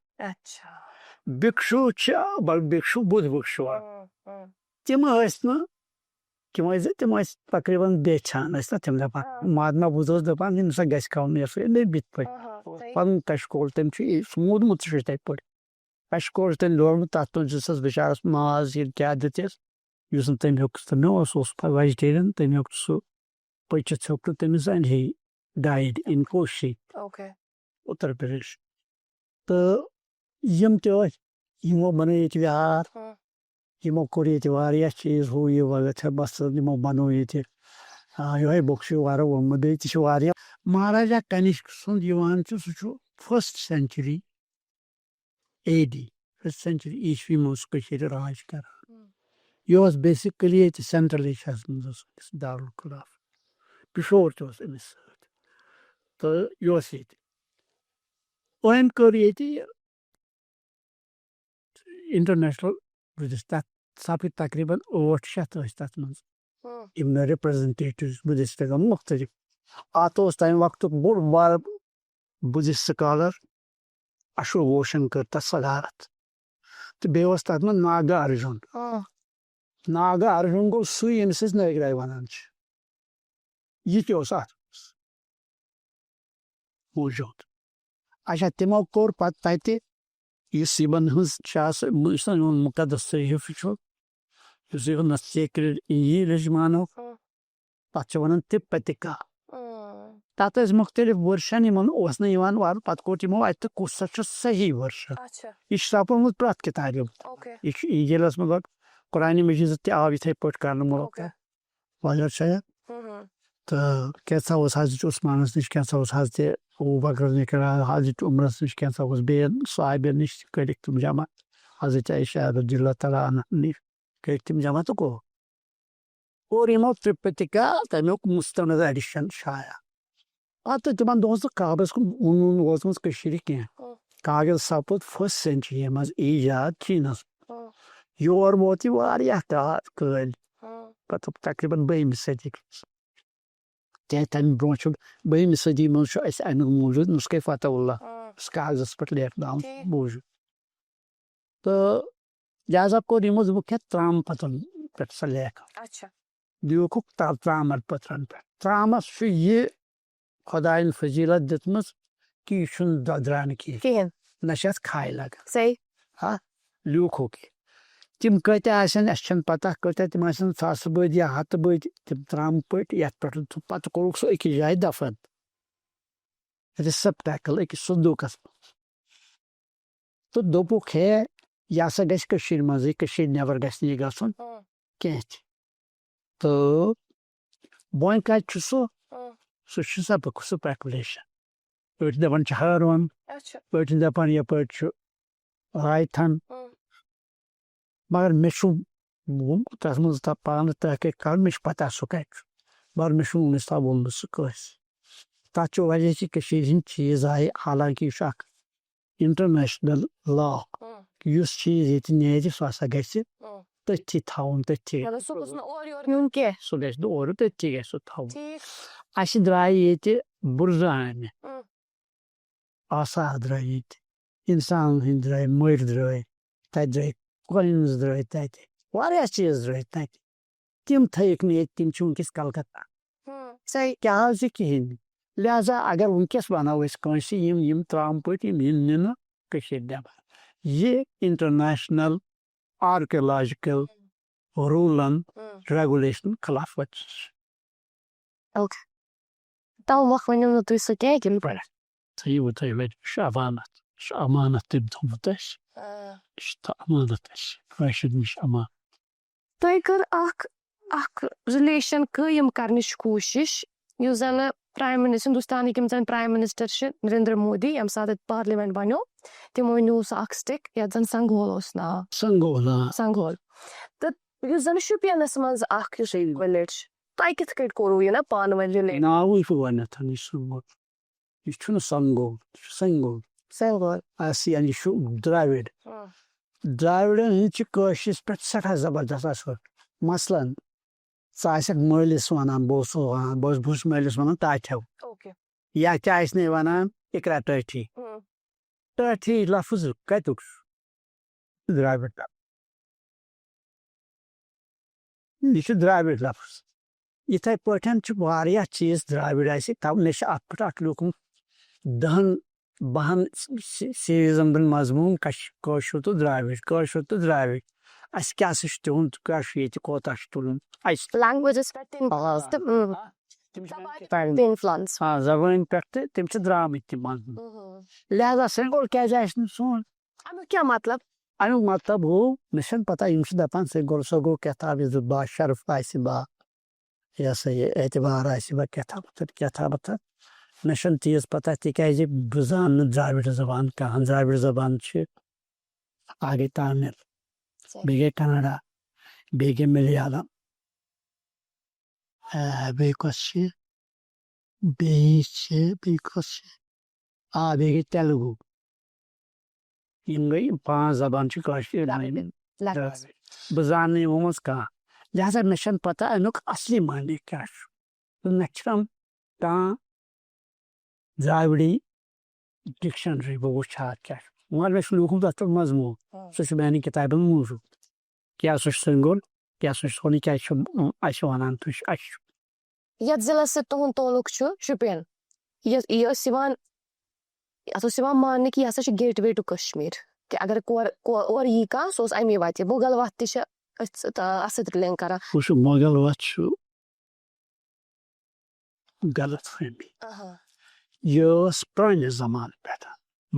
بِکشوٗ چھِ بِکشوٗ بُدھ بِکشوٗ تِم ٲسۍ نہٕ تِم ٲسۍ تقریٖبن بیچھان ٲسۍ نا تِم دپان مہاتما بدھ اوس دپان یہِ نسا گژھِ کھٮ۪ون بِتھ پٲٹھۍ پنُن کشکول تٔمۍ چھُ سُہ موٗدمُت چھُ تتہِ پٲٹھۍ کشکول تٔمۍ لوڑمُت تتھ منٛز دِژٕس بِچارس ماز ییٚلہِ کیٛاہ دِتِس یُس نہٕ تٔمۍ ہیوٚک تہٕ مےٚ اوس ویجٹیریَن تٔمۍ ہیوٚک سُہ پٔچِتھ ہیوٚک نہٕ تٔمِس زن ہے ڈایِڈ اِن کوشی اُتر پردیش تہٕ یِم تہِ ٲسۍ یِمو بنٲے ییٚتہِ وِہار یِمو کوٚر ییٚتہِ واریاہ چیٖز ہُہ یہِ وغٲرٕ بس یِمو بنوو ییٚتہِ یِہوے بُکشووارا ووٚنمُت بیٚیہِ تہِ چھِ واریاہ مہاراجا کنِشک سُنٛد یِوان چھُ سُہ چھُ 1st century AD 1st century عیٖسوی منٛز کٔشیٖرِ راج کران یہِ اوس بیسِکلی ییٚتہِ سینٹرل ایشیاہس منٛز اوس دارالخلافہ پِشور تہِ اوس أمِس سۭتۍ تہٕ یہِ اوس ییٚتہِ أمۍ کٔر ییٚتہِ یہِ انٹرنیشنل بدھسٹ تتھ سپٕدۍ تقریٖبن 800 ٲسۍ تتھ منٛز یِم رِپریزنٹیٹِوز بدھسٹ مُختٔلِف اتھ اوس تمہِ وقتُک بوٚڑ بارٕ بدھسٹ سکالر اشوک بوشن کٔر تتھ صدارت تہٕ بیٚیہِ اوس تتھ منٛز ناگا ارجُن ناگا ارجُن گوٚو سُے ییٚمِس أسۍ نٲگراے ونان چھِ یہِ تہِ اوس اتھ منٛز موٗجوٗد اچھا تِمو کوٚر پتہٕ تتہِ یُس یِمن ہٕنٛز چھِ آسان یُس یِہُنٛد مُقدس صحیفہٕ چھُ یُس یِہُنٛد سیکرِڈ انجیٖل أسۍ مانو تتھ چھِ ونان تِپتِکا تتھ ٲسۍ مُختٔلِف ؤرشن یِمن اوس نہٕ یِوان وننہٕ پتہٕ کوٚڑ تِمو اتہِ تہٕ کُس سا چھُ صحیح ؤرشن یہِ چھُ چھاپومُت پرٛٮ۪تھ کِتابہِ منٛز یہِ چھُ انجیٖلس منٛز قرآن مجید تہِ آو یِتھَے پٲٹھۍ کرنہٕ مُلک وجہ چھا تہٕ کینٛژھا اوس حضرت عثمانَس نِش کینٛژھا اوس حضرت ابوٗ بکرَس نِش حضرت عمرَس نِش کینٛژھا اوس بیٚیَن صحابیَن نِش کٔرِکھ تِم جمع حضرت عائشہ رضی اللہ تعالیٰ عنہ نِش کٔرِکھ تِم جمع تہٕ گوٚو اور یِمو ٹرٛپہِ تہِ گوٚو تَمیُک مُستند ایڈِشن شایع پتہٕ تِمن دۄہن سُہ کاغذ کُن ووٚنُن وٲژمٕژ کٔشیٖرِ کینٛہہ کاغذ سپُد فٔسٹ سینچری منٛز ایجاد چیٖنس یور ووت یہِ واریاہ کٲلۍ پتہٕ تقریٖباً بٔہمہِ صدی تِکیٛازِ تمہِ برونٛہہ چھُ بٔہمہِ صدی منٛز چھُ اسہِ امیُک موٗجوٗد نُسخے فتح اللہ یُس کاغذس پٮ۪ٹھ لیکھنہٕ آمُت موٗجوٗد تہٕ لہذا کوٚر یِمو دوٚپُکھ ہے ترٛامہٕ پتھرن پٮ۪ٹھ سۄ لیکھا لیوٗکھُکھ ترٛامَر پتھرن پٮ۪ٹھ ترٛامس چھُ یہِ خۄدایَن فضیٖلت دِژمٕژ کہِ یہِ چھُنہٕ دۄدران کینٛہہ نہ چھِ اتھ کھاے لگان ہا لیوٗکھُکھ یہِ تِم کۭتیاہ آسن اسہِ چھنہٕ پتہ کۭتیاہ تِم آسن ساسہٕ بٔدۍ یا ہتہٕ بٔدۍ تِم ترٛامہٕ پٔٹۍ یتھ پٮ۪ٹھ پتہٕ کوٚرُکھ سُہ أکِس جایہِ دفن رِسپٹیکل أکِس صندوٗقس منٛز تہٕ دوٚپُکھ ہے یہِ ہسا گژھِ کٔشیٖرِ منٛزٕے کٔشیٖرِ نٮ۪بر گژھِ نہٕ یہِ گژھُن کینٛہہ تہِ تہٕ وۄنۍ کتہِ چھُ سُہ سُہ چھُ سپیکولیشن أڑۍ چھِ دپان چھِ ہٲروَن أڑۍ چھِ دپان یپٲرۍ چھُ رایتھن مگر مےٚ چھُ تتھ منٛز پانہٕ تحقیٖق کرُن مےٚ چھُ پتہ سُہ کتہِ چھُ مگر مےٚ چھُنہٕ وُنیُک تام ووٚنمُت سُہ کٲنٛسہِ تتھ چھُ وجہ کہِ کٔشیٖرِ ہِنٛدۍ چیٖز آیہِ حالانکہِ یہِ چھُ اکھ انٹرنیشنل لا یُس چیٖز ییٚتہِ نیرِ سُہ ہسا گژھِ تٔتھی تھاوُن تٔتھی سُہ گژھِ نہٕ اورٕ تٔتھی گژھِ سُہ تھاوُن اسہِ درٛایہِ ییٚتہِ بُرزٕ آمہِ آثار درٛاے ییٚتہِ انسانن ہٕنٛدۍ درٛاے مٔرۍ درٛاے تتہِ درٛاے کوینٕز درٛاے تتہِ واریاہ چیٖز درٛاے تتہِ تِم تھٲیِکھ نہٕ ییٚتہِ تِم چھِ وُنکیٚس کلکتہ کیٛاہ حظ چھِ کِہیٖنۍ نہٕ لہذا اگر وُنکیٚس ونو أسۍ کٲنٛسہِ یِم ترٛامہٕ پٔٹۍ یِم یِن نِنہٕ کٔشیٖرِ نٮ۪بر یہِ انٹرنیشنل آرکیولاجِکل روٗلن ریگولیشن خلاف ورزی تھٲیِو تُہۍ وۄنۍ یہِ چھُ امانت یہِ چھُ امانت تٔمۍ تھوٚومُت اَسہِ یہِ چھُ امانت اَسہِ کٲشِرۍ نِش امانت تۄہہِ کٔر اکھ رِلیشن قٲیِم کرنٕچ کوٗشش یُس زن ہندوستانٕکۍ یِم زن پرایم منسٹر چھِ نریندر مودی ییٚمہِ ساتہٕ اتہِ پارلِمینٹ بنیو تِمو نیوٗ سُہ اکھ سٹِک یتھ زن سنگول اوس ناو سنگول تہٕ یُس زن شُپینس منٛز اکھ یُس وِلیج چھُ تۄہہِ کِتھ کٔنۍ کوٚروٕ یہِ نا پانہٕ ؤنۍ رِلیٹ ناوٕے چھُ گۄڈنیتھ یہِ سنگول یہِ چھُنہٕ سنگول یہِ چھُ سنگول یہِ چھُ درٛاوِڈ درٛاوِڈن ہٕنٛدۍ چھِ کٲشرِس پٮ۪ٹھ سٮ۪ٹھاہ زبردست اثر مثلاً ژٕ آسکھ مٲلِس ونان بہٕ اوسُس مٲلِس ونان تاٹھٮ۪و یا کیٛاہ آسہِ نہٕ ونان اِقرا ٹٲٹھی ٹٲٹھی لفظ کتیُک چھُ درٛاوِڈ لفظ یہِ چھُ درٛاوِڈ لفظ یِتھے پٲٹھۍ چھِ واریاہ چیٖز درٛاوِڈ اسہِ تَوٕ مےٚ چھِ اتھ پٮ۪ٹھ اکھ لیوٗکھمُت 10-12 سیٖریٖزن ہُنٛد مضموٗن کٲشُر تہٕ درٛاوِڈ اسہِ کیٛاہ سا چھُ تِہُنٛد کیٛاہ چھُ ییٚتہِ کوتاہ چھُ تُلُن زبٲنۍ پٮ۪ٹھ تہٕ تِم چھِ درٛامٕتۍ تہِ مضموٗن لہذا سنگول کیٛازِ آسہِ نہٕ سون امیُک کیٛاہ مطلب امیُک مطلب گوٚو مےٚ چھنہٕ پتہ یِم چھِ دپان سنگول سۄ گوٚو کیٛاہ یُس با شرف آسہِ با یہِ ہسا یہِ اعتبار آسہِ با کیٛاہ مےٚ چھنہٕ تیٖژ پتہ تِکیٛازِ بہٕ زانہٕ نہٕ درٛاوِڈ زبان کانٛہہ درٛاوِڈ زبان چھِ اکھ گٔے تامِل بیٚیہِ گٔے کنڈا بیٚیہِ گٔے ملیالم بیٚیہِ کۄس چھِ بیٚیہِ گٔے تیلگوٗ یِم گٔے 5 زبان چھِ کٲشرِ بہٕ زانہٕ نہٕ یِمو منٛز کانٛہہ لہذا مےٚ چھنہٕ پتہ امیُک اصلی معنی کیٛاہ چھُ تہٕ نہ چھم کانٛہہ درٛاوِڈی ڈکشنری بہٕ وٕچھِ ہا کیٛاہ چھُ مگر مےٚ چھُ لیوٗکھمُت اتھ پٮ۪ٹھ مضموٗن سُہ چھُ میانہِ کِتابن موٗجوٗد کیٛاہ سُہ چھُ سنگول کیٛاہ سُہ چھُ سونٕے کیٛاہ چھُ اسہِ ونان تُہۍ اَسہِ چھُ یتھ ضلعس سۭتۍ تُہُنٛد تعلُق چھُ شُپین یہِ اوس یِوان اتھ اوس یِوان ماننہٕ کہِ یہِ ہسا چھُ گیٹ وے ٹُو کشمیٖر کہِ اگر اورٕ یی کانٛہہ سُہ اوس امی وتہِ مُغل وتھ تہِ چھِ أسۍ اتھ سۭتۍ لِنک کران وٕچھو مۄغل وتھ چھُ غلط فہمی یہِ ٲس پرٲنِس زمانہٕ پٮ۪ٹھ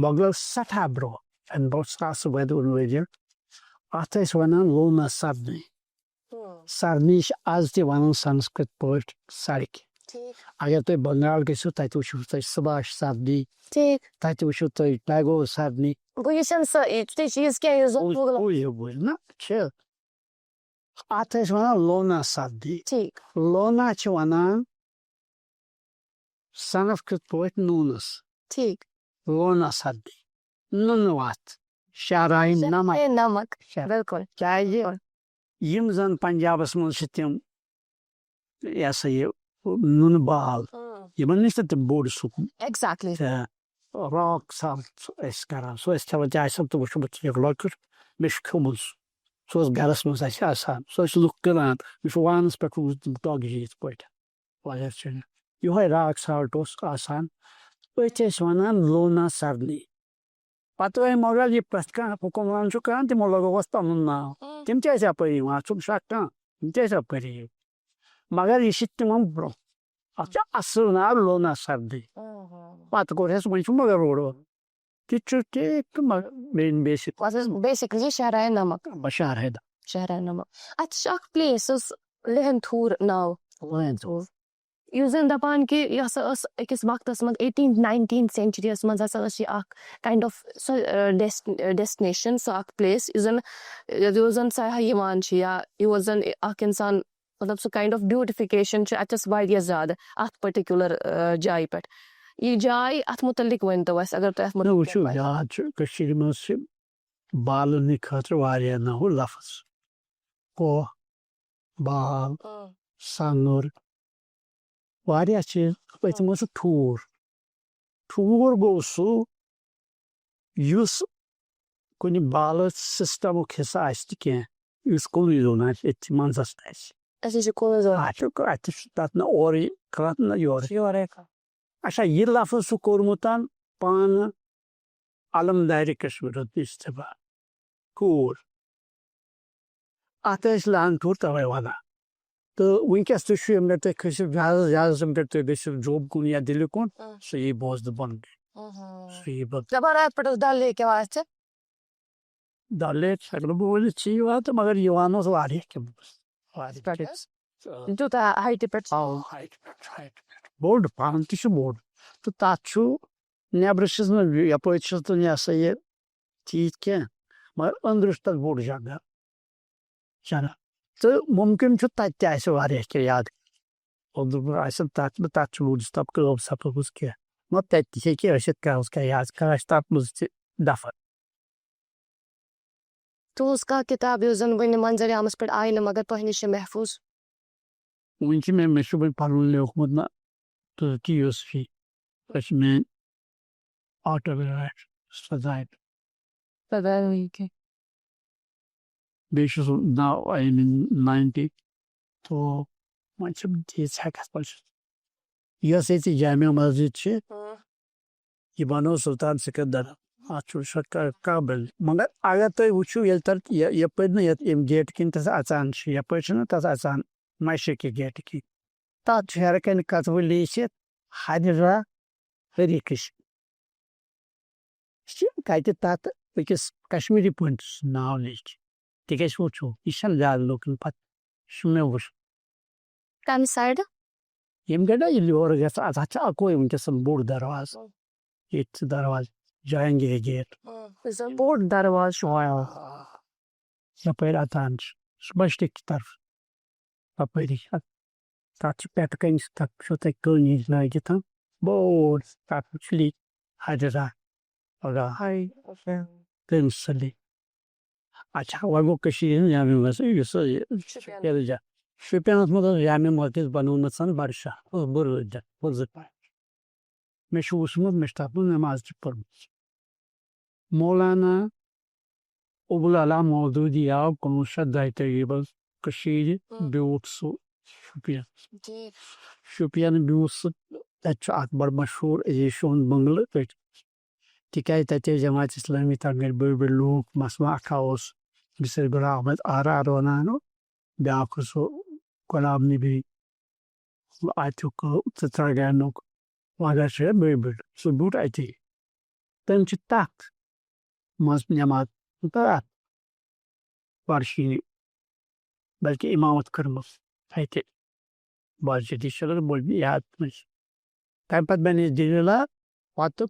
مۄغل سٮ۪ٹھاہ برونٛہہ برونٛہہ 1000 ؤرۍ ؤرۍ اتھ ٲسۍ وَنان لونا سردی سردی چھِ آز تہِ وَنان سنسکرت پٲٹھۍ سڑکہِ اگر تُہۍ بنگال گٔژھِو تتہِ وٕچھِو تُہۍ سباش سردی تتہِ وٕچھِو تُہۍ ٹیگور سردی گوٚو یہِ چھَنہٕ سۄ تہِ چیٖز کینٛہہ یُس زَن ہُے نہ چھِ اتھ ٲسۍ وَنان لونا سردی لونا چھِ وَنان سنسکرت پٲٹھۍ نوٗنس لونا سردی نُنہٕ وَتھ شہراین نمک بالکل کیازِ یِم زن پنجابس منٛز چھِ تِم یہِ ہسا یہِ نُنہٕ بال یِمن نِش تہِ تِم بوٚڑ سُہ ایگزیکٹلی راک سالٹ ٲسۍ کران سُہ ٲسۍ کھٮ۪وان تہِ آسان تہٕ وٕچھمُت چھُ لۄکُٹ مےٚ چھُ کھیوٚمُت سُہ اوس گرس منٛز اسہِ آسان سُہ ٲسۍ لُکھ کٕنان مےٚ چھُ وانس پٮ۪ٹھ وٕچھمُت تِم ٹۄگجہِ یِتھ پٲٹھۍ واریاہ چھِ یِہوے راک سالٹ اوس آسان أتھۍ ٲسۍ وَنان لونا سردی پتہٕ آیہِ مگر یہِ پرٛٮ۪تھ کانٛہہ حُکُمران چھُ کران تِمو لگووُس پنُن ناو تِم تہِ ٲسۍ اپٲری یِوان اَتھ چھُنہٕ شک کانٛہہ تِم تہِ ٲسۍ اپٲری یِوان مگر یہِ چھِ تِمن برونٛہہ اتھ چھُ اصٕل ناو لونا سردی پتہٕ کوٚر اَسہِ وۄنۍ چھُ مگر روڈ تہِ چھُ ٹھیٖک تہٕ مگر بیسِکلی شہراین نمک نمک اتھ چھُ اکھ پلیس حظ لہن تھوٗر ناو یُس زن دپان کہِ یہِ ہسا ٲس أکِس وقتس منٛز 18th 19th سینچُریَس منٛز ہسا ٲس یہِ اکھ کاینڈ آف سۄ ڈیسٹِنیشن سۄ اکھ پلیس یُس زن سیاح یِوان چھِ یا یور زن اکھ انسان مطلب سُہ کاینڈ آف بیوٹِفِکیشن چھِ اتٮ۪س واریاہ زیادٕ اتھ پٔرٹِکیوٗلر جایہِ پٮ۪ٹھ یہِ جاے اتھ مُتعلق ؤنۍتو اَسہِ اگر تۄہہِ اتھ وٕچھِو یاد چھُ کٔشیٖرِ منٛز چھِ بالن ہٕنٛدِ خٲطرٕ واریاہ ناوٕ لفظ کوہ بال سنٛگُر واریاہ چیٖز أتھۍ منٛز چھُ ٹھوٗر ٹھوٗر گوٚو سُہ یُس کُنہِ بالہٕ سسٹمُک حصہٕ آسہِ نہٕ کینٛہہ یُس کُنُے زوٚن آسہِ أتھی منٛزس آسہِ اَتہِ چھُ تتھ نہ اورٕے کھلان نہ یورٕے اچھا یہِ لفظ چھُ کوٚرمُت پانہٕ علمدارِ کشمیٖرُک استعمال ٹھوٗر اتھ ٲسۍ لہن ٹھوٗر توے ونان تہٕ وٕنکیٚس تہِ چھُ ییٚمہِ لٹہِ تُہۍ کھٔسِو زیادٕ ییٚمہِ لٹہِ تُہۍ گٔژھِو جوٚم کُن یا دِلہِ کُن سُہ یی بوزنہٕ بۄن سُہ یی ڈل لیک ڈل لیک ہٮ۪کہٕ نہٕ بہٕ ؤنِتھ چھِ یِوان تہٕ مگر یِوان اوس واریاہ بوٚڑ پہن تہِ چھُ بوٚڑ تہٕ تتھ چھُ نٮ۪برٕ چھِس نہٕ یپٲرۍ چھِس نہٕ یہِ ہسا یہِ تیٖتۍ کینٛہہ مگر أنٛدرٕ چھُ تتھ بوٚڑ جگہ چلان تہٕ مُمکِن چھُ تتہِ تہِ آسہِ واریاہ کینٛہہ یاد اوٚنٛدرٕ آسن تتھ چھُ روٗدِس تَپ کٲم سپٕزمٕژ کینٛہہ مگر تتہِ تہِ ہیٚکہِ ٲسِتھ کیٛاہ یاد آسہِ تتھ منٛز تہِ دفر تُہٕنٛز کانٛہہ کِتاب یۄس زن وُنہِ منظرِ عامس پٮ۪ٹھ آیہِ نہٕ مگر تۄہہِ نِش چھِ محفوٗظ وُنہِ چھِ مےٚ چھُ وۄنۍ پنُن لیوٗکھمُت نہ تہٕ کیوسفی سۄ چھِ میٲنۍ آٹوبیوگرافی بیٚیہِ چھُ سُہ ناو 90 تو وۄنۍ چھِ تیٖژ ہٮ۪کتھ یۄس ییٚتہِ جامع مسجد چھِ یہِ بنوو سُلطان سِکندر اتھ چھُ قابل مگر اگر تُہۍ وٕچھِو ییٚلہِ تتھ یپٲرۍ نہٕ ییٚمہِ گیٹہٕ کِنۍ تتھ اژان چھِ یپٲرۍ چھِنہ تتھ اژان مشرقہِ گیٹہٕ کِنۍ تتھ چھُ ہیرٕ کنہِ کتوٕ لیٖکھِتھ حجرا ہری کشن یہِ چھِ کتہِ تتھ أکِس کشمیٖری پٲٹھۍ سُہ ناو لیٖکھِتھ تِکیٛازِ وٕچھو یہِ چھنہٕ زیادٕ لُکن پتہ یہِ چھُ مےٚ وٕچھمُت کمہِ سایڈٕ ییٚمہِ گٔڑۍ ییٚلہِ یورٕ گژھِ اتھ چھُ اکوے وٕنکیٚس بوٚڑ دروازٕ ییٚتہِ چھُ دروازٕ جہانگیٖر گیٹ بوٚڑ دروازٕ چھُ یپٲرۍ اژان چھِ سُہ مشرقہِ طرفہٕ اپٲری تتھ چھِ پٮ۪ٹھٕ کنہِ تتھ وٕچھو تُہۍ کٔنۍ ہِش لٲگِتھ بوٚڑ تتھ چھُ لیٖکھِتھ حجرا تٔمۍ اچھا وۄنۍ گوٚو کٔشیٖرِ ہِنٛز جامع مسجد یُس شُپینس منٛز ٲس جامع مسجد بنٲومٕژ بڈشاہ مےٚ چھُ وٕچھمُت مےٚ چھِ تتھ منٛز نٮ۪ماز تہِ پٔرمٕژ مولانا ابوالعلا مودوٗدی آو 1932 منٛز کٔشیٖرِ بیوٗٹھ سُہ شُپین بیوٗٹھ سُہ تتہِ چھُ اکھ بڑٕ مشہوٗر عزیٖز ہُنٛد بنگلہٕ تٔتھۍ تِکیٛازِ تتہِ ٲسۍ جماعت اسلامی تتھ گٔے بٔڑۍ بٔڑۍ لوٗکھ مثلاً اکھ اوس یُس أسۍ غلام احمد آرار ونان بیاکھ اوس سُہ غلام نبی اتیُک ژٕژراگامُک وغیرہ چھِ بٔڑۍ بٔڑۍ سُہ بیوٗٹھ اتی تٔمۍ چھِ تتھ منٛز نٮ۪ماز پارشی بلکہ امامت کٔرمٕژ اَتہِ مسجدِ شریٖف بوٗزۍ مےٚ یاد منٛز تَمہِ پتہٕ بنے دِلہِ پتہٕ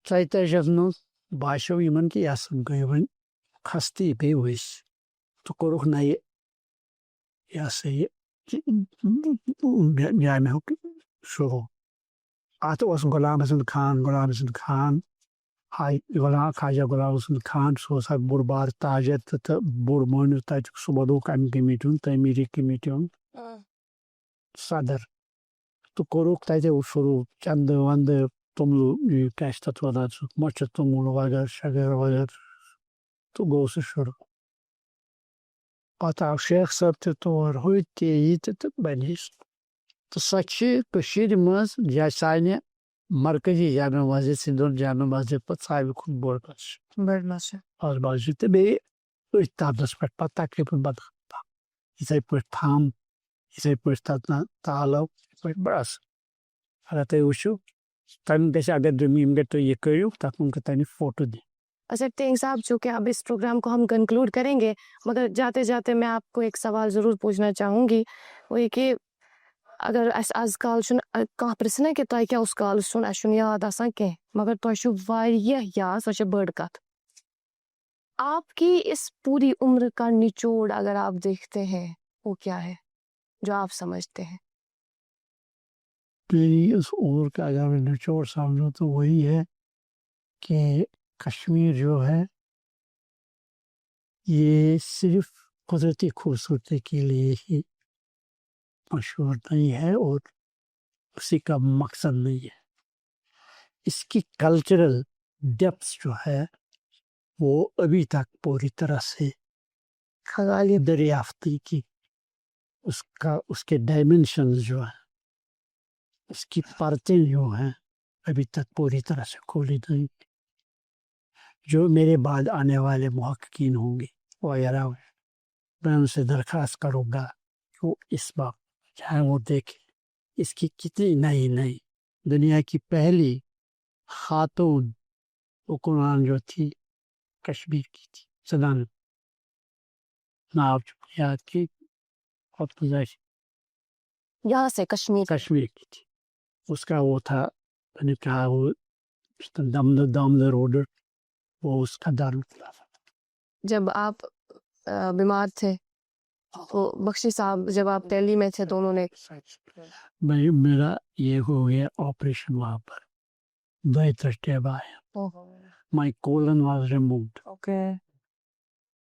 1943 منٛز باسیٚو یِمن کہِ یہِ ہسا گٔے وۄنۍ خستہٕ یہِ پیٚیہِ ؤسۍ تہٕ کوٚرُکھ نَیہِ یہِ ہسا یہِ جامعہُک شروٗع اَتھ اوس غلام حسن خان خواجہ غلام حسن خان سُہ اوس اکھ بوٚڑ بارٕ تاجر تہٕ بوٚڑ مٲنِو تَتیُک سُہ بنووُکھ اَمہِ کمیٹی ہُنٛد تعمیٖری کمیٹی ہُنٛد صدر تہٕ کوٚرُکھ تَتہِ شروٗع چندٕ وندٕ توٚملہٕ کیاہ چھِ تَتھ وَنان سُہ مۄچہِ توٚمُل وغٲرٕ شغٲرٕ وغٲرٕ تہٕ گوٚو سُہ شروٗع پتہٕ آو شیخ صٲب تہِ تور ہُہ تہِ یہِ تہِ تہٕ بنے سُہ تہٕ سۄ چھِ کٔشیٖرِ منٛز سانہِ مرکزی جامع مسجد سندھ جامع مسجد پتہٕ ساروی کھۄتہٕ بوٚڑ مسجد تہٕ بیٚیہِ أتھۍ تَبدس پٮ۪ٹھ پتہٕ تقریٖبن بدل یِتھٕے پٲٹھۍ تھم یِتھٕے پٲٹھۍ تتھ تالو یِتھٕے پٲٹھۍ بڑٕ اصل اگر تُہۍ وٕچھِو تَمیُک گژھِ اگر تُہۍ یہِ کٔرِو تتھ منٛز تَمیُک فوٹو دِنۍ اچھا تینگ صاحب چونکہ اب اس پروگرام کو ہم کنکلوڈ کریں گے مگر جاتے جاتے میں آپ کو ایک سوال ضرور پوچھنا چاہوں گی وہ یہ کہ اگر اس آز کال کانٛہہ پرژھنہ کہ تۄہہِ کیٛاہ اوس کالہٕ سیُن اَسہِ چھُنہٕ یاد آسان کینٛہہ مگر تۄہہِ چھُ واریاہ یاد سۄ چھِ بٔڑ کتھ آپ کی اس پوری عمر کا نچوڑ اگر آپ دیکھتے ہیں وہ کیا ہے جو آپ سمجھتے ہیں میری اس عمر کا اگر میں نچوڑ سمجھوں تو وہی ہے کہ کشمیر جو ہے یہ صرف قدرتی خوبصورتی کے لیے ہی مشہور نہیں ہے اور اسی کا مقصد نہیں ہے اس کی کلچرل ڈیپتھ جو ہے وہ ابھی تک پوری طرح سے دریافتی کی اس کے ڈائمینشنز جو ہیں اس کی پرتیں جو ہیں ابھی تک پوری طرح سے کھولی نہیں جو میرے بعد آنے والے محققین ہوں گے وغیرہ میں ان سے درخواست کروں گا کہ وہ اس بات چاہے وہ دیکھیں اس کی کتنی نئی دنیا کی پہلی خاتون حکمران جو تھی کشمیر کی تھی سدان نام یاد کی یہاں سے کشمیر کی تھی اس کا وہ تھا میں نے کہا وہ دامدر روڈ وہ اس کا دارالخلافہ جب آپ بیمار تھے تو بخشی صاحب جب آپ دہلی میں تھے تو انہوں نے میرا یہ ہو گیا آپریشن وہاں پر 2-3 ٹیب آئے مائی کولن واز ریمووڈ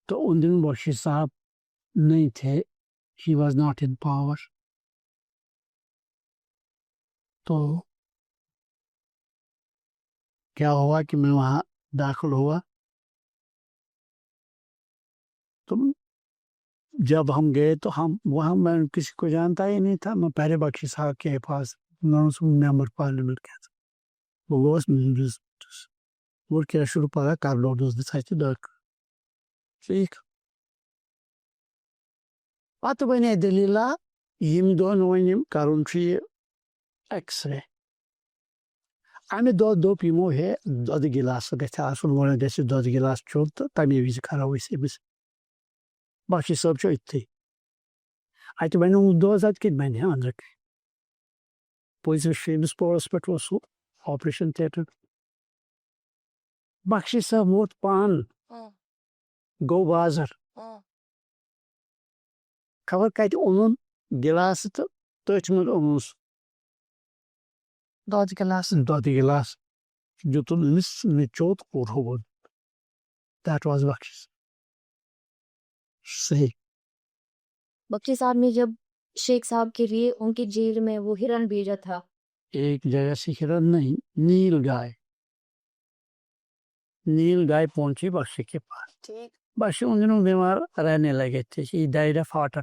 تو ان دنوں بخشی صاحب نہیں تھے he was not in power تو کیا ہوا کہ میں وہاں داخل ہوا تو جب ہم گئے تو ہم وہاں میں کسی کو جانتا ہی نہیں تھا میں پہلے بخشی صاحب کے پاس ممبر پارلیمنٹ کیا تھا وہ کیا شروع پڑا کر لو ٹھیک پتہ بنے دلیلہ یم دون ون کرن یہ ایکس رے امہ دوٚپ یمو ہے دۄدٕ گِلاس گژھِ آسُن گۄڈٕ گژھِ دۄدٕ گِلاس چیوٚن تہٕ تمے وِزِ کھرو أسۍ أمِس بخشی صٲب چھُ أتتھٕے اَتہِ بنیومُت دۄد اَتہِ کتہِ بنہِ ہا أنٛدرٕ کَنہِ پوزِشن شیٚیمِس پورس پٮ۪ٹھ اوس سُہ آپریشن تھیٹر بخشی صٲب ووت پان گوٚو بازر خبر کتہِ اوٚنُن گِلاسہٕ تہٕ تٔتھۍ منٛز اوٚنُن سُہ دۄدٕ گِلاس دیُتُن أمِس نچوٚد اور ہوٚن دیٹ واز بخشی صحیح بخشی صاحب نے جب شیخ صاحب کے لیے ان کی جیل میں وہ ہرن بھیجا تھا ایک جگہ سے ہرن نہیں نیل گائے پہنچی بخشی کے پاس بخشی ان دنوں بیمار رہنے لگے تھے ہی ڈائیڈ آف ہارٹ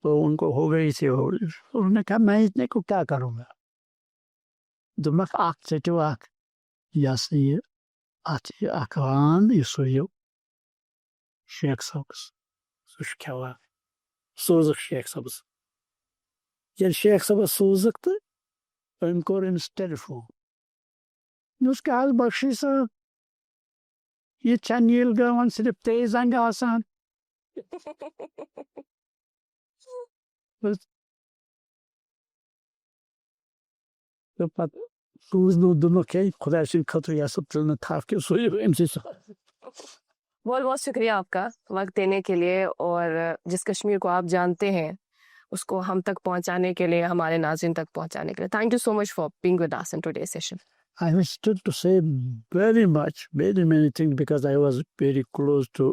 تو ان کو ہو گئی تھی انہوں نے کہا میں اتنے کو کیا کروں گا دوٚپمَکھ اکھ ژٔٹِو اکھ یہِ ہسا یہِ اتھ اکھ وان یہِ سوٗزِو شیخ صٲبس سُہ چھُ کھٮ۪وان سوٗزُکھ شیخ صٲبس ییٚلہِ شیخ صٲبس سوٗزُکھ تہٕ أمۍ کوٚر أمِس ٹیلیفون مےٚ اوس کیٛاہ حظ بخشی صٲب یہ چند نیل گاون صرف تیز آنگا آسان تو پتہ روز نو دنوں کے خدا سن خطر یا سب چلنا تھا کہ سوئی ام سے بہت بہت شکریہ آپ کا وقت دینے کے لیے، اور جس کشمیر کو آپ جانتے ہیں اس کو ہم تک پہنچانے کے لیے، ہمارے ناظرین تک پہنچانے کے لیے. Thank you so much for being with us in today's session. I wanted to say very many things because I was very close to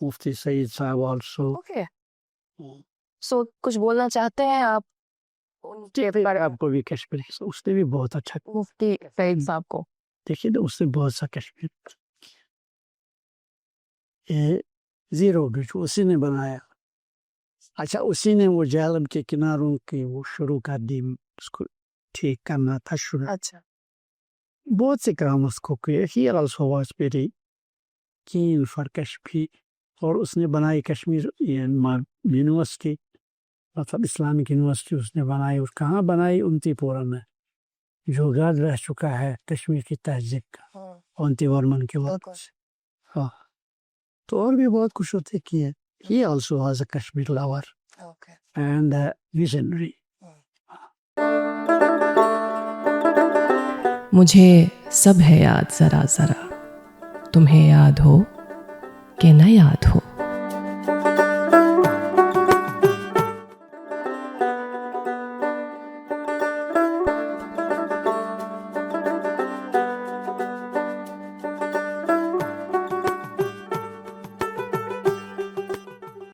Mufti Saeed Sahab also. Okay, so کچھ بولنا چاہتے ہیں آپ ان کے بارے میں؟ آپ کو بھی کشمیر اس نے بھی بہت اچھا مفتی سعید صاحب کو دیکھیے نا، اس نے بہت سا کشمیر زیرو برج اسی نے بنایا. اچھا اسی نے وہ جہلم کے کناروں کی وہ شروع کر دی، اس کو ٹھیک کرنا تھا شروع. اچھا، بہت سے کام اس کو کیے. He also was very keen for Kashmir, اور اس نے بنائی کشمیر یونیورسٹی، مطلب اسلامک یونیورسٹی اس نے بنائی. اور کہاں بنائی؟ انتی پورہ میں، جو غائب رہ چکا ہے کشمیر کی تہذیب کا، انتی ورمن کے وقت. ہاں، تو اور بھی بہت کچھ ہوتے کیے. He also has a Kashmir lover and a visionary. مجھے سب ہے یاد ذرا ذرا، تمہیں یاد ہو کہ نہ یاد ہو.